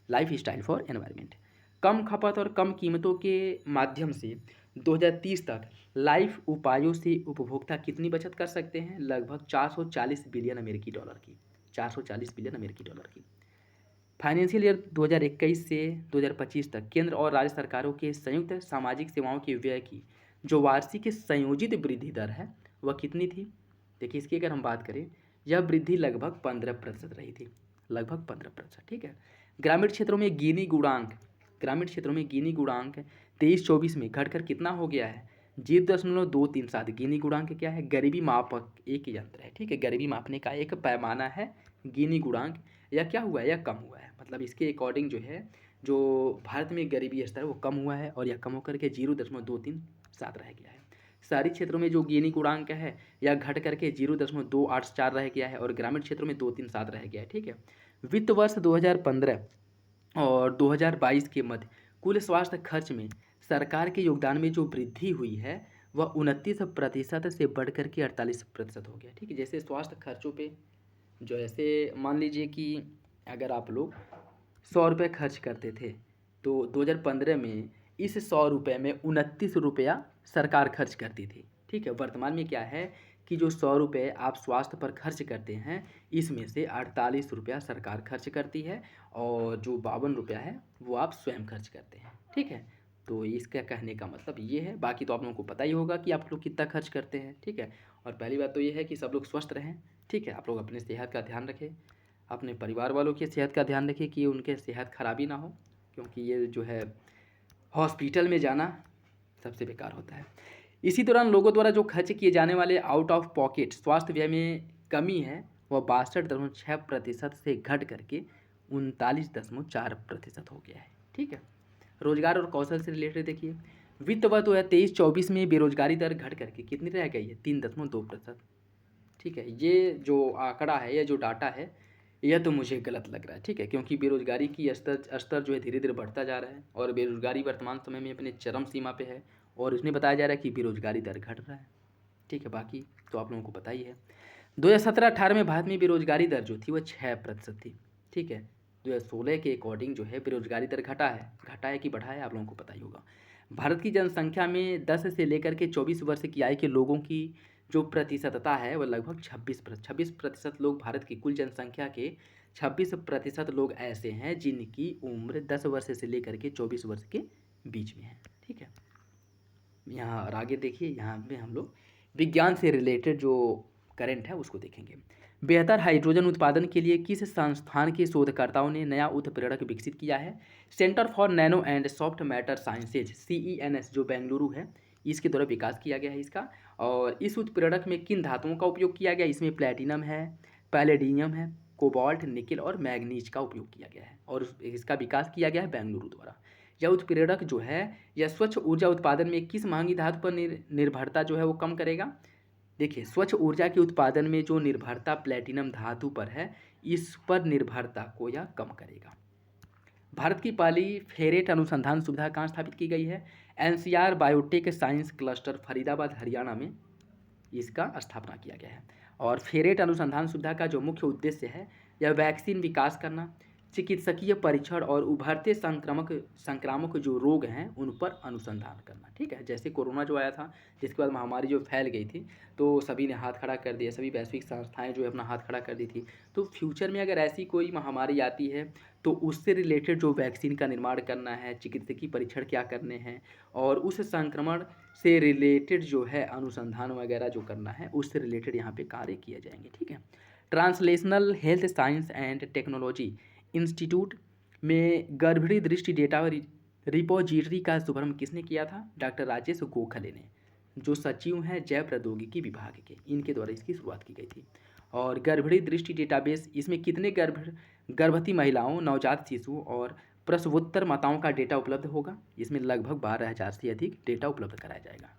लाइफ स्टाइल फॉर एनवायरनमेंट। कम खपत और कम कीमतों के माध्यम से 2030 तक लाइफ उपायों से उपभोक्ता कितनी बचत कर सकते हैं? लगभग 440 बिलियन अमेरिकी डॉलर की। 440 बिलियन अमेरिकी डॉलर की। फाइनेंशियल ईयर 2021 से 2025 तक केंद्र और राज्य सरकारों के संयुक्त सामाजिक सेवाओं के व्यय की जो वार्षिक संयोजित वृद्धि दर है वह कितनी थी? देखिए, इसकी अगर हम बात करें, यह वृद्धि लगभग 15% रही थी। लगभग 15%। ठीक है। ग्रामीण क्षेत्रों में गिनी गुणांक 23-24 में घटकर कितना हो गया है? 0.237। गिनी गुणांक क्या है? गरीबी मापक एक यंत्र है। ठीक है, गरीबी मापने का एक पैमाना है गिनी गुणांक। या क्या हुआ है? या कम हुआ है। मतलब इसके अकॉर्डिंग जो है, जो भारत में गरीबी स्तर है वो कम हुआ है और यह कम होकर के 0.237 रह गया है। शहरी क्षेत्रों में जो गिनी गुणांक है यह घट करके 0.284 रह गया है और ग्रामीण क्षेत्रों में 237 रह गया है। ठीक है। वित्त वर्ष 2015 और 2022 के मध्य कुल स्वास्थ्य खर्च में सरकार के योगदान में जो वृद्धि हुई है वह 29% से बढ़ कर के 48% हो गया। ठीक है। जैसे स्वास्थ्य खर्चों पे जो ऐसे मान लीजिए कि अगर आप लोग 100 रुपये खर्च करते थे तो 2015 में इस 100 रुपये में 29 रुपया सरकार खर्च करती थी। ठीक है। वर्तमान में क्या है कि जो 100 रुपये आप स्वास्थ्य पर खर्च करते हैं इसमें से 48 रुपया सरकार खर्च करती है और जो 52 रुपया है वो आप स्वयं खर्च करते हैं। ठीक है। तो इसका कहने का मतलब ये है। बाकी तो आप लोगों को पता ही होगा कि आप लोग कितना खर्च करते हैं। ठीक है। और पहली बात तो ये है कि सब लोग स्वस्थ रहें। ठीक है। आप लोग अपने सेहत का ध्यान रखें, अपने परिवार वालों की सेहत का ध्यान रखें कि उनके सेहत खराबी ना हो, क्योंकि ये जो है हॉस्पिटल में जाना सबसे बेकार होता है। इसी दौरान लोगों द्वारा जो खर्च किए जाने वाले आउट ऑफ पॉकेट स्वास्थ्य व्यय में कमी है वह 62.6% से घट करके 39.4% हो गया है। ठीक है। रोजगार और कौशल से रिलेटेड देखिए, वित्त वर्ष 2023-24 में बेरोजगारी दर घट करके कितनी रह गई है? 3.2%। ठीक है। ये जो आंकड़ा है, यह जो डाटा है, यह तो मुझे गलत लग रहा है। ठीक है। क्योंकि बेरोजगारी की स्तर जो है धीरे धीरे बढ़ता जा रहा है और बेरोजगारी वर्तमान समय में अपने चरम सीमा पे है और इसमें बताया जा रहा है कि बेरोजगारी दर घट रहा है। ठीक है। बाकी तो आप लोगों को पता ही है। 2017-18 में भारत में बेरोजगारी दर जो थी वह 6% थी। ठीक है। 2016 के अकॉर्डिंग जो है बेरोजगारी दर घटा है कि बढ़ा है, आप लोगों को पता ही होगा। भारत की जनसंख्या में 10 से लेकर के 24 वर्ष की आयु के लोगों की जो प्रतिशतता है वह लगभग 26% लोग, भारत की कुल जनसंख्या के 26% लोग ऐसे हैं जिनकी उम्र 10 वर्ष से लेकर के 24 वर्ष के बीच में है। ठीक है। यहाँ और आगे देखिए, यहाँ पे हम लोग विज्ञान से रिलेटेड जो करंट है उसको देखेंगे। बेहतर हाइड्रोजन उत्पादन के लिए किस संस्थान के शोधकर्ताओं ने नया उत्प्रेरक विकसित किया है? Centre for nano and soft matter sciences CENS जो बेंगलुरु है, इसके द्वारा विकास किया गया है इसका। और इस उत्प्रेरक में किन धातुओं का उपयोग किया गया? इसमें प्लेटिनम है, पैलेडियम है, कोबाल्ट, निकेल और मैग्नीज का उपयोग किया गया है और इसका विकास किया गया है बेंगलुरु द्वारा। यह उत्प्रेरक जो है यह स्वच्छ ऊर्जा उत्पादन में किस महंगी धातु पर निर्भरता जो है वो कम करेगा? देखिए, स्वच्छ ऊर्जा के उत्पादन में जो निर्भरता प्लेटिनम धातु पर है इस पर निर्भरता को यह कम करेगा। भारत की पहली फेरेट अनुसंधान सुविधा कहाँ स्थापित की गई है? NCR biotech science cluster Faridabad Haryana में इसका स्थापना किया गया है। और फेरेट अनुसंधान सुविधा का जो मुख्य उद्देश्य है यह वैक्सीन विकास करना, चिकित्सकीय परीक्षण और उभरते संक्रामक जो रोग हैं उन पर अनुसंधान करना। ठीक है। जैसे कोरोना जो आया था, जिसके बाद महामारी जो फैल गई थी, तो सभी ने हाथ खड़ा कर दिया, सभी वैश्विक संस्थाएं जो है अपना हाथ खड़ा कर दी थी। तो फ्यूचर में अगर ऐसी कोई महामारी आती है तो उससे रिलेटेड जो वैक्सीन का निर्माण करना है, चिकित्सकीय परीक्षण क्या करने हैं और उस संक्रमण से रिलेटेड जो है अनुसंधान वगैरह जो करना है उससे रिलेटेड यहाँ पे कार्य किए जाएंगे। ठीक है। Translational health science and technology institute में गर्भणी दृष्टि डेटा रिपोजिटरी का शुभारंभ किसने किया था? डॉक्टर राजेश गोखले ने, जो सचिव हैं जैव प्रौद्योगिकी विभाग के, इनके द्वारा इसकी शुरुआत की गई थी। और गर्भणी दृष्टि डेटाबेस, इसमें कितने गर्भवती महिलाओं, नवजात शिशु और प्रसवोत्तर माताओं का डेटा उपलब्ध होगा? इसमें लगभग 12,000 से अधिक डेटा उपलब्ध कराया जाएगा।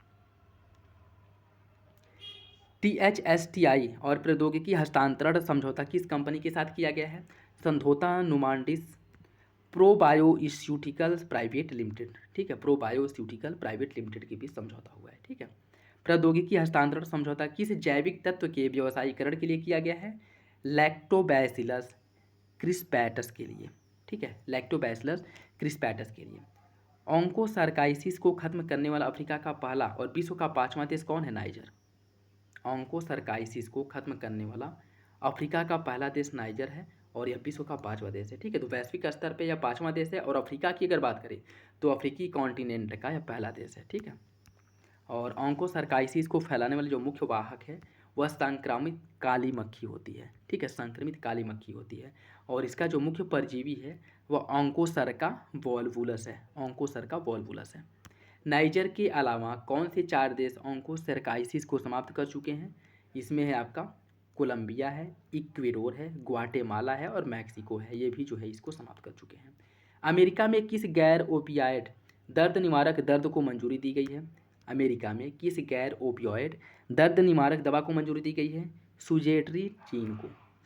THSTI और प्रौद्योगिकी हस्तांतरण समझौता किस कंपनी के साथ किया गया है? समझौता नुमांडिस प्रोबायोस्यूटिकल्स प्राइवेट लिमिटेड। ठीक है। प्रोबायोस्यूटिकल प्राइवेट लिमिटेड के बीच समझौता हुआ है। ठीक है। प्रौद्योगिकी हस्तांतरण समझौता किस जैविक तत्व के व्यवसायीकरण के लिए किया गया है? लैक्टोबैसिलस क्रिस्पेटस के लिए। ठीक है। लैक्टोबैसिलस क्रिस्पेटस के लिए। ऑन्कोसर्काइसिस को खत्म करने वाला अफ्रीका का पहला और विश्व का 5वां देश कौन है? नाइजर। ऑन्कोसर्काइसिस को खत्म करने वाला अफ्रीका का पहला देश नाइजर है और यह विश्व का 5वां देश है। ठीक है, तो वैश्विक स्तर पे यह 5वां देश है और अफ्रीका की अगर बात करें तो अफ्रीकी कॉन्टिनेंट का यह पहला देश है। ठीक है, और ऑन्कोसर्काइसिस को फैलाने वाले जो मुख्य वाहक है वह संक्रामित काली मक्खी होती है। ठीक है, संक्रमित काली मक्खी होती है और इसका जो मुख्य परजीवी है वह ऑन्कोसर्का वोल्वुलस है। ऑन्कोसर्का वोल्वुलस है। नाइजर के अलावा कौन से 4 देश ऑन्कोसर्काइसिस को समाप्त कर चुके हैं? इसमें है आपका कोलंबिया है, इक्वेडोर है, ग्वाटेमाला है और मैक्सिको है। ये भी जो है इसको समाप्त कर चुके हैं। अमेरिका में किस गैर ओपियाइड दर्द निवारक दर्द को मंजूरी दी गई है? अमेरिका में किस गैर ओपियोइड दर्द निवारक दवा को मंजूरी दी गई है?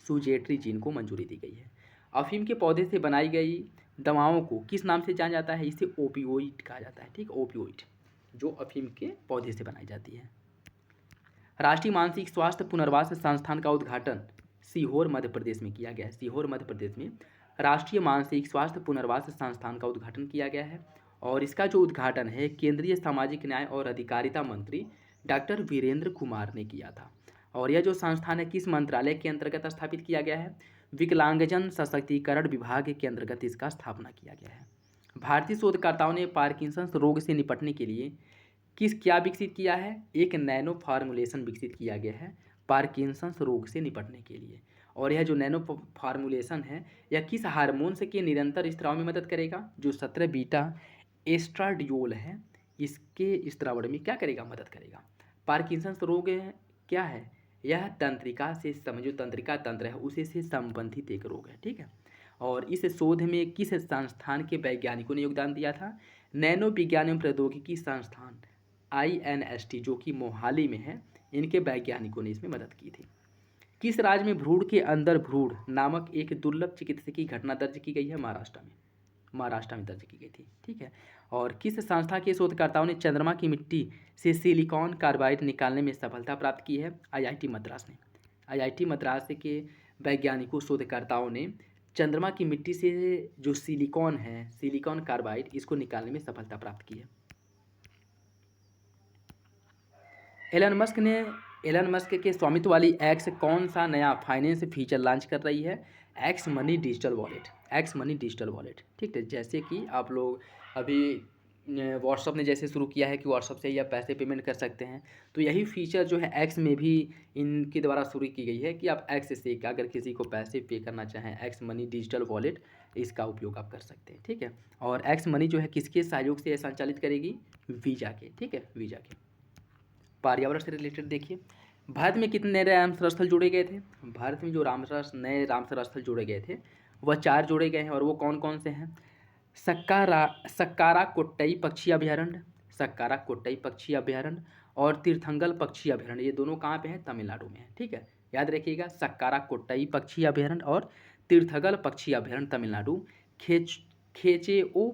सुजेट्रीजीन को मंजूरी दी गई है। अफीम के पौधे से बनाई गई दवाओं को किस नाम से जाना जाता है? इसे ओपियोइड कहा जाता है। ठीक, ओपियोइड जो अफीम के पौधे से बनाई जाती है। राष्ट्रीय मानसिक स्वास्थ्य पुनर्वास संस्थान का उद्घाटन सीहोर मध्य प्रदेश में किया गया है। सीहोर मध्य प्रदेश में राष्ट्रीय मानसिक स्वास्थ्य पुनर्वास संस्थान का उद्घाटन किया गया है और इसका जो उद्घाटन है केंद्रीय सामाजिक न्याय और अधिकारिता मंत्री डॉक्टर वीरेंद्र कुमार ने किया था। और यह जो संस्थान है किस मंत्रालय के अंतर्गत स्थापित किया गया है? विकलांगजन सशक्तिकरण विभाग के अंतर्गत इसका स्थापना किया गया है। भारतीय शोधकर्ताओं ने पार्किंसंस रोग से निपटने के लिए क्या विकसित किया है? एक नैनो फार्मूलेशन विकसित किया गया है पार्किंसंस रोग से निपटने के लिए। और यह जो नैनो फार्मूलेशन है यह किस हार्मोन से के निरंतर स्त्राव में मदद करेगा? जो 17 बीटा एस्ट्राडियोल है इसके स्त्रावण में क्या करेगा? मदद करेगा। पार्किंसंस रोग क्या है? यह तंत्रिका से जो तंत्रिका तंत्र है उसे से संबंधित एक रोग है। ठीक है, और इस शोध में किस संस्थान के वैज्ञानिकों ने योगदान दिया था? नैनो विज्ञान एवं प्रौद्योगिकी संस्थान INST जो कि मोहाली में है, इनके वैज्ञानिकों ने इसमें मदद की थी। किस राज्य में भ्रूण के अंदर भ्रूण नामक एक दुर्लभ चिकित्सकीय घटना दर्ज की गई है? महाराष्ट्र में दर्ज की गई थी। ठीक है, और किस संस्था के शोधकर्ताओं ने चंद्रमा की मिट्टी से सिलिकॉन कार्बाइड निकालने में सफलता प्राप्त की है? IIT मद्रास ने। IIT मद्रास के वैज्ञानिकों शोधकर्ताओं ने चंद्रमा की मिट्टी से जो सिलिकॉन है, सिलिकॉन कार्बाइड, इसको निकालने में सफलता प्राप्त की है। एलन मस्क के स्वामित्व वाली एक्स कौन सा नया फाइनेंस फीचर लॉन्च कर रही है? X money digital wallet. ठीक है, जैसे कि आप लोग अभी व्हाट्सअप ने जैसे शुरू किया है कि व्हाट्सअप से ही आप पैसे पेमेंट कर सकते हैं, तो यही फीचर जो है एक्स में भी इनके द्वारा शुरू की गई है कि आप एक्स से अगर किसी को पैसे पे करना चाहें, एक्स मनी डिजिटल वॉलेट इसका उपयोग आप कर सकते हैं। ठीक है, और एक्स मनी जो है किसके सहयोग से संचालित करेगी? वीजा के। ठीक है, वीजा के। पर्यावरण से रिलेटेड देखिए, भारत में कितने नए रामसर स्थल जोड़े गए थे? भारत में जो नए रामसर स्थल जोड़े गए थे वह 4 जोड़े गए हैं और वो कौन कौन से हैं? सक्कारा कोट्टई पक्षी अभ्यारण्य और तीर्थंगल पक्षी अभ्यारण्य। ये दोनों कहाँ पे हैं? तमिलनाडु में है। ठीक है, याद रखिएगा, सक्कारा कोट्टई पक्षी अभ्यारण्य और तीर्थंगल पक्षी अभ्यारण्य तमिलनाडु। खेचे ओ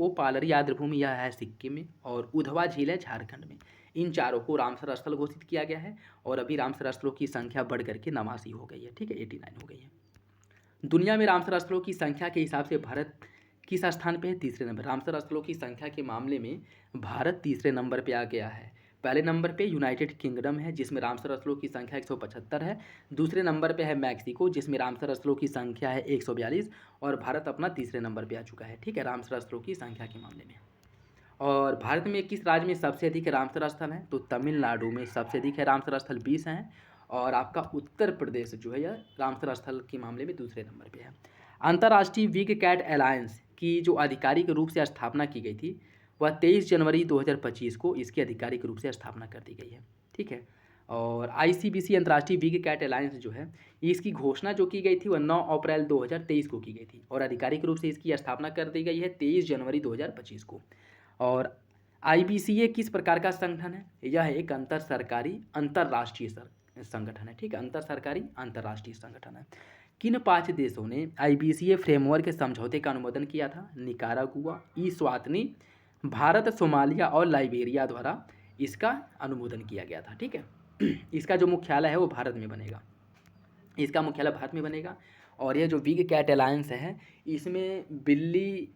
पालरी आर्द्र भूमि यह है सिक्किम में और उधवा झील है झारखंड में। इन चारों को रामसर स्थल घोषित किया गया है और अभी रामसर स्थलों की संख्या बढ़ करके 89 हो गई है। ठीक है, 89 हो गई है। दुनिया में रामसर स्थलों की संख्या के हिसाब से भारत किस स्थान पे है? तीसरे नंबर। रामसर स्थलों की संख्या के मामले में भारत तीसरे नंबर पे आ गया है। पहले नंबर पे यूनाइटेड किंगडम है जिसमें रामसर स्थलों की संख्या 175 है। दूसरे नंबर पे है मैक्सिको जिसमें रामसर स्थलों की संख्या है 142 और भारत अपना तीसरे नंबर पे आ चुका है। ठीक है, रामसर स्थलों की संख्या के मामले में। और भारत में किस राज्य में सबसे अधिक रामसर स्थल है? तो तमिलनाडु में सबसे अधिक है, रामसर स्थल 20 हैं और आपका उत्तर प्रदेश जो है यह रामसर स्थल के मामले में दूसरे नंबर पे है। अंतर्राष्ट्रीय बिग कैट अलायंस की जो आधिकारिक रूप से स्थापना की गई थी वह 23 जनवरी 2025 को इसकी आधिकारिक रूप से स्थापना कर दी गई है। ठीक है, और ICBC अंतर्राष्ट्रीय बिग कैट अलायंस जो है इसकी घोषणा जो की गई थी वह 9 अप्रैल 2023 को की गई थी और आधिकारिक रूप से इसकी स्थापना कर दी गई है 23 जनवरी 2025 को। और IBCA किस प्रकार का संगठन है? यह एक अंतर सरकारी अंतर्राष्ट्रीय संगठन है। ठीक है, अंतर सरकारी अंतर्राष्ट्रीय संगठन है। किन 5 देशों ने IBCA फ्रेमवर्क के समझौते का अनुमोदन किया था? निकारागुआ, इस्वातिनी, भारत, सोमालिया और लाइबेरिया द्वारा इसका अनुमोदन किया गया था। ठीक है, इसका जो मुख्यालय है वो भारत में बनेगा। और यह जो बिग कैट अलायंस है इसमें बिल्ली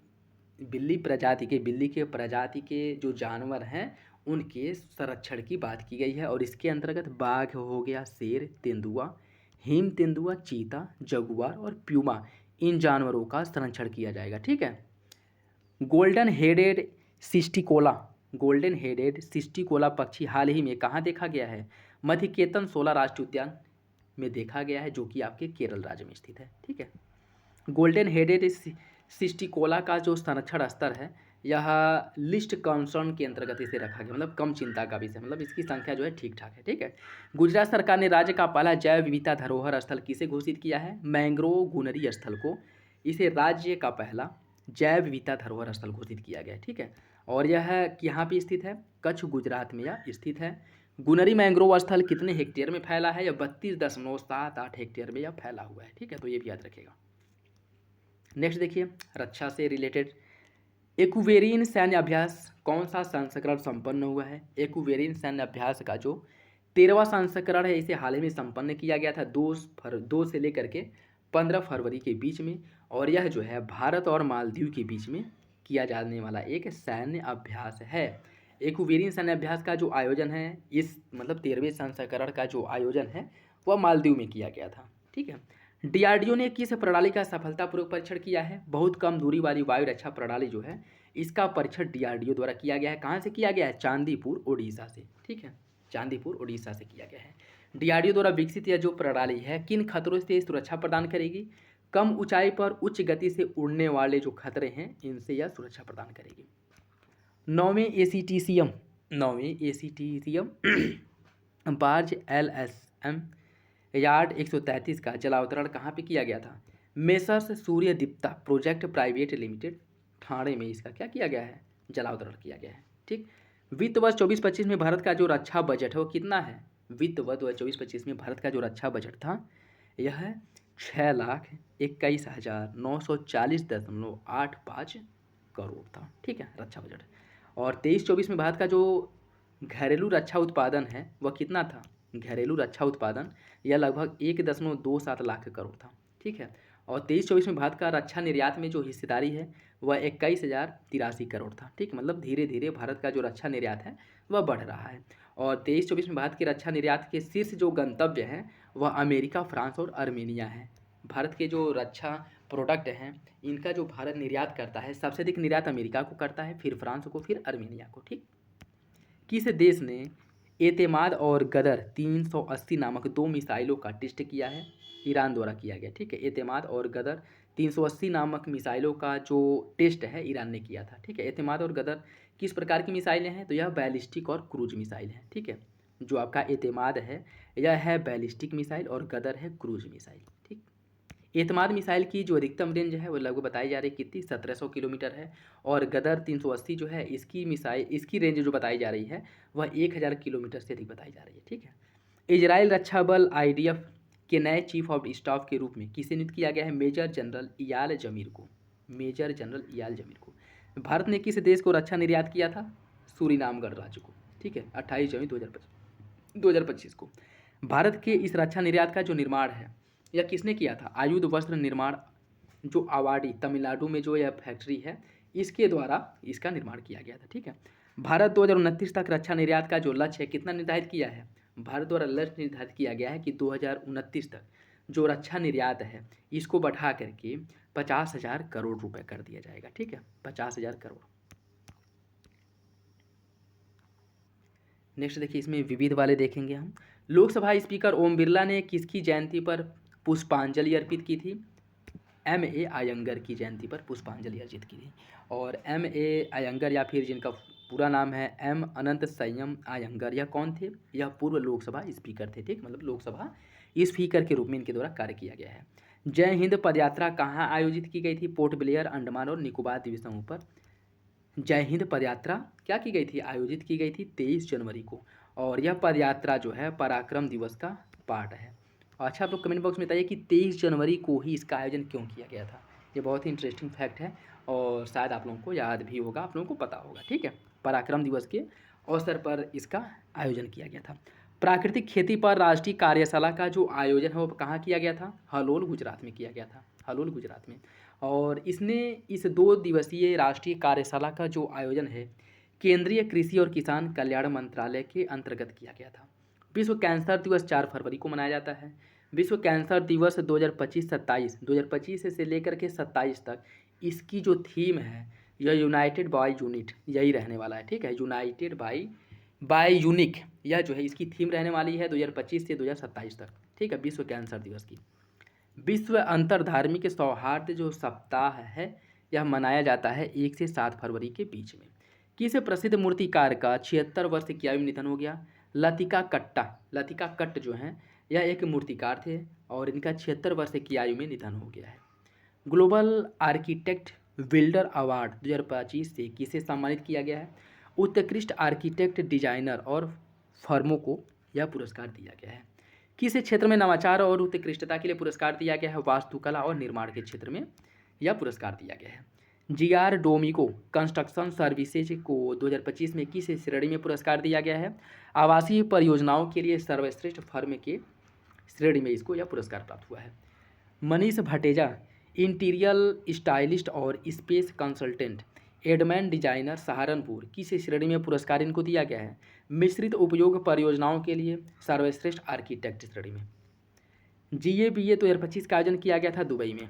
बिल्ली के प्रजाति के जो जानवर हैं उनके संरक्षण की बात की गई है। और इसके अंतर्गत बाघ हो गया, शेर, तेंदुआ, हिम तेंदुआ, चीता, जगुआर और प्यूमा, इन जानवरों का संरक्षण किया जाएगा। ठीक है। गोल्डन हेडेड सिस्टिकोला गोल्डन हेडेड सिस्टिकोला पक्षी हाल ही में कहाँ देखा गया है? मधुकेतन शोला राष्ट्रीय उद्यान में देखा गया है, जो कि आपके केरल राज्य में स्थित है। ठीक है। गोल्डन हेडेड सिस्टिकोला का जो संरक्षण स्तर है यह लिस्ट कंसर्न के अंतर्गत इसे रखा गया, मतलब कम चिंता का विषय, मतलब इसकी संख्या जो है ठीक ठाक है। ठीक है। गुजरात सरकार ने राज्य का पहला जैव विविधता धरोहर स्थल किसे घोषित किया है? मैंग्रोव गुनरी स्थल को इसे राज्य का पहला जैव विविधता धरोहर स्थल घोषित किया गया है। ठीक है। और यह यहाँ पे स्थित है, कच्छ गुजरात में यह स्थित है। गुनरी मैंग्रोव स्थल कितने हेक्टेयर में फैला है? यह 32.78 हेक्टेयर में यह फैला हुआ है। ठीक है, तो ये भी याद रखेगा। नेक्स्ट देखिए, रक्षा से रिलेटेड एक्वेरियन सैन्य अभ्यास कौन सा संस्करण संपन्न हुआ है? एक्वेरियन सैन्य अभ्यास का जो 13वां संस्करण है इसे हाल ही में संपन्न किया गया था 2 से लेकर के 15 फरवरी के बीच में। और यह जो है भारत और मालदीव के बीच में किया जाने वाला एक सैन्य अभ्यास है। एक्वेरियन सैन्य अभ्यास का जो आयोजन है, इस मतलब 13वें संस्करण का जो आयोजन है वह मालदीव में किया गया था। ठीक है। डीआरडीओ ने किस प्रणाली का सफलतापूर्वक परीक्षण किया है? बहुत कम दूरी वाली वायु रक्षा प्रणाली जो है इसका परीक्षण डीआरडीओ द्वारा किया गया है। कहाँ से किया गया है? चांदीपुर ओडिशा से। ठीक है, चांदीपुर ओडिशा से किया गया है। डीआरडीओ द्वारा विकसित यह जो प्रणाली है किन खतरों से सुरक्षा प्रदान करेगी? कम ऊंचाई पर उच्च गति से उड़ने वाले जो खतरे हैं इनसे यह सुरक्षा प्रदान करेगी। नौवें एसीटीसीएम बार्ज LSM यार्ड 133 का जलावतरण कहाँ पे किया गया था? Messrs Surya Dipta project private limited Thane में इसका क्या किया गया है? जलावतरण किया गया है। ठीक। वित्त वर्ष 24-25 में भारत का जो रक्षा बजट है वो कितना है? वित्त वर्ष 24-25 में भारत का जो रक्षा बजट था यह 6,21,940.85 करोड़ था। ठीक है, रक्षा बजट। और 23-24 में भारत का जो घरेलू रक्षा उत्पादन है वह कितना था? घरेलू रक्षा उत्पादन यह लगभग 1.27 लाख करोड़ था। ठीक है। और 23-24 में भारत का रक्षा निर्यात में जो हिस्सेदारी है वह 21,083 करोड़ था। ठीक, मतलब धीरे धीरे भारत का जो रक्षा निर्यात है वह बढ़ रहा है। और 23-24 में भारत के रक्षा निर्यात के शीर्ष जो गंतव्य हैं वह अमेरिका, फ्रांस और अर्मेनिया है। भारत के जो रक्षा प्रोडक्ट हैं इनका जो भारत निर्यात करता है सबसे अधिक निर्यात अमेरिका को करता है, फिर फ्रांस को, फिर अर्मेनिया को। ठीक। किस देश ने एतेमाद और गदर 380 नामक 2 मिसाइलों का टेस्ट किया है? ईरान द्वारा किया गया। ठीक है, एतेमाद और गदर 380 नामक मिसाइलों का जो टेस्ट है ईरान ने किया था। ठीक है। एतेमाद और गदर किस प्रकार की मिसाइलें हैं? तो यह बैलिस्टिक और क्रूज मिसाइल है। ठीक है। जो आपका एतेमाद है यह है बैलिस्टिक मिसाइल और गदर है क्रूज मिसाइल। ठीक। एतमाद मिसाइल की जो अधिकतम रेंज है वो लगभग बताई जा रही है कितनी? 1700 किलोमीटर है। और गदर 380 जो है इसकी रेंज जो बताई जा रही है वह 1000 किलोमीटर से अधिक बताई जा रही है। ठीक है। इजराइल रक्षा बल IDF के नए चीफ ऑफ स्टाफ के रूप में किसे नियुक्त किया गया है? मेजर जनरल इयाल जमीर को। मेजर जनरल इयाल जमीर को। भारत ने किस देश को रक्षा निर्यात किया था? सूरीनाम गणराज्य को। ठीक है, 28 जनवरी 2025 को। भारत के इस रक्षा निर्यात का जो निर्माण है यह किसने किया था? आयुध वस्त्र निर्माण जो आवाडी तमिलनाडु में जो यह फैक्ट्री है इसके द्वारा इसका निर्माण किया गया था। ठीक है। भारत 2029 तक रक्षा निर्यात का जो लक्ष्य है कितना निर्धारित किया है? भारत द्वारा लक्ष्य निर्धारित किया गया है कि 2029 तक जो रक्षा निर्यात है इसको बढ़ा करके 50,000 करोड़ रुपए कर दिया जाएगा। ठीक है, 50,000 करोड़। नेक्स्ट देखिए, इसमें विविध वाले देखेंगे हम। लोकसभा स्पीकर ओम बिरला ने किसकी जयंती पर पुष्पांजलि अर्पित की थी? MA अयंगर की जयंती पर पुष्पांजलि अर्पित की थी। और MA अयंगर या फिर जिनका पूरा नाम है M अनंत संयम अयंगर, यह कौन थे? यह पूर्व लोकसभा स्पीकर थे। ठीक, मतलब लोकसभा स्पीकर के रूप में इनके द्वारा कार्य किया गया है। जय हिंद पदयात्रा कहाँ आयोजित की गई थी? पोर्ट ब्लेयर, अंडमान और निकोबार द्वीप समूह पर जय हिंद पदयात्रा क्या की गई थी? आयोजित की गई थी 23 जनवरी को। और यह पदयात्रा जो है पराक्रम दिवस का पार्ट है। अच्छा, आप लोग कमेंट बॉक्स में बताइए कि 23 जनवरी को ही इसका आयोजन क्यों किया गया था। ये बहुत ही इंटरेस्टिंग फैक्ट है और शायद आप लोगों को याद भी होगा, आप लोगों को पता होगा। ठीक है, पराक्रम दिवस के अवसर पर इसका आयोजन किया गया था। प्राकृतिक खेती पर राष्ट्रीय कार्यशाला का जो आयोजन है वो कहाँ किया गया था? हलोल गुजरात में किया गया था। हलोल गुजरात में। और इसने इस 2 दिवसीय राष्ट्रीय कार्यशाला का जो आयोजन है केंद्रीय कृषि और किसान कल्याण मंत्रालय के अंतर्गत किया गया था। विश्व कैंसर दिवस 4 फरवरी को मनाया जाता है। विश्व कैंसर दिवस 2025 से लेकर के 27 तक इसकी जो थीम है यह यूनाइटेड बाय यूनिट यही रहने वाला है। ठीक है, यूनाइटेड बाय यूनिक यह जो है इसकी थीम रहने वाली है 2025 से 2027 तक। ठीक है, विश्व कैंसर दिवस की। विश्व अंतर धार्मिक सौहार्द जो सप्ताह है यह मनाया जाता है 1 से 7 फरवरी के बीच में। किस प्रसिद्ध मूर्तिकार का 76 वर्ष की आयु में निधन हो गया? लतिका कट्ट जो हैं यह एक मूर्तिकार थे और इनका 76 वर्ष की आयु में निधन हो गया है। ग्लोबल आर्किटेक्ट बिल्डर अवार्ड 2025 से किसे सम्मानित किया गया है? उत्कृष्ट आर्किटेक्ट डिजाइनर और फर्मों को यह पुरस्कार दिया गया है। किस क्षेत्र में नवाचार और उत्कृष्टता के लिए पुरस्कार दिया गया है? वास्तुकला और निर्माण के क्षेत्र में यह पुरस्कार दिया गया है। जीआर डोमिको कंस्ट्रक्शन सर्विसेज को 2025 में किस श्रेणी में पुरस्कार दिया गया है? आवासीय परियोजनाओं के लिए सर्वश्रेष्ठ फर्म के श्रेणी में इसको यह पुरस्कार प्राप्त हुआ है। मनीष भटेजा इंटीरियर स्टाइलिस्ट और स्पेस कंसल्टेंट एडमैन डिजाइनर सहारनपुर किस श्रेणी में पुरस्कार इनको दिया गया है? मिश्रित उपयोग परियोजनाओं के लिए सर्वश्रेष्ठ आर्किटेक्ट श्रेणी में। GABA 2025 का आयोजन किया गया था दुबई में।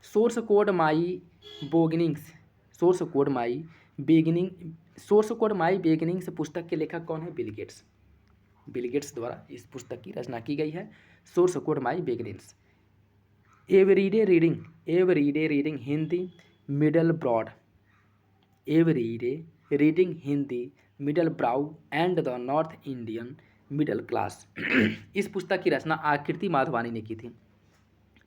सोर्स कोड माई बिगिनिंग्स पुस्तक के लेखक कौन है? बिल गेट्स द्वारा इस पुस्तक की रचना की गई है, source code my beginnings. Everyday reading Hindi middle broad middle brow and the north Indian middle class इस पुस्तक की रचना आकृति माधवानी ने की थी।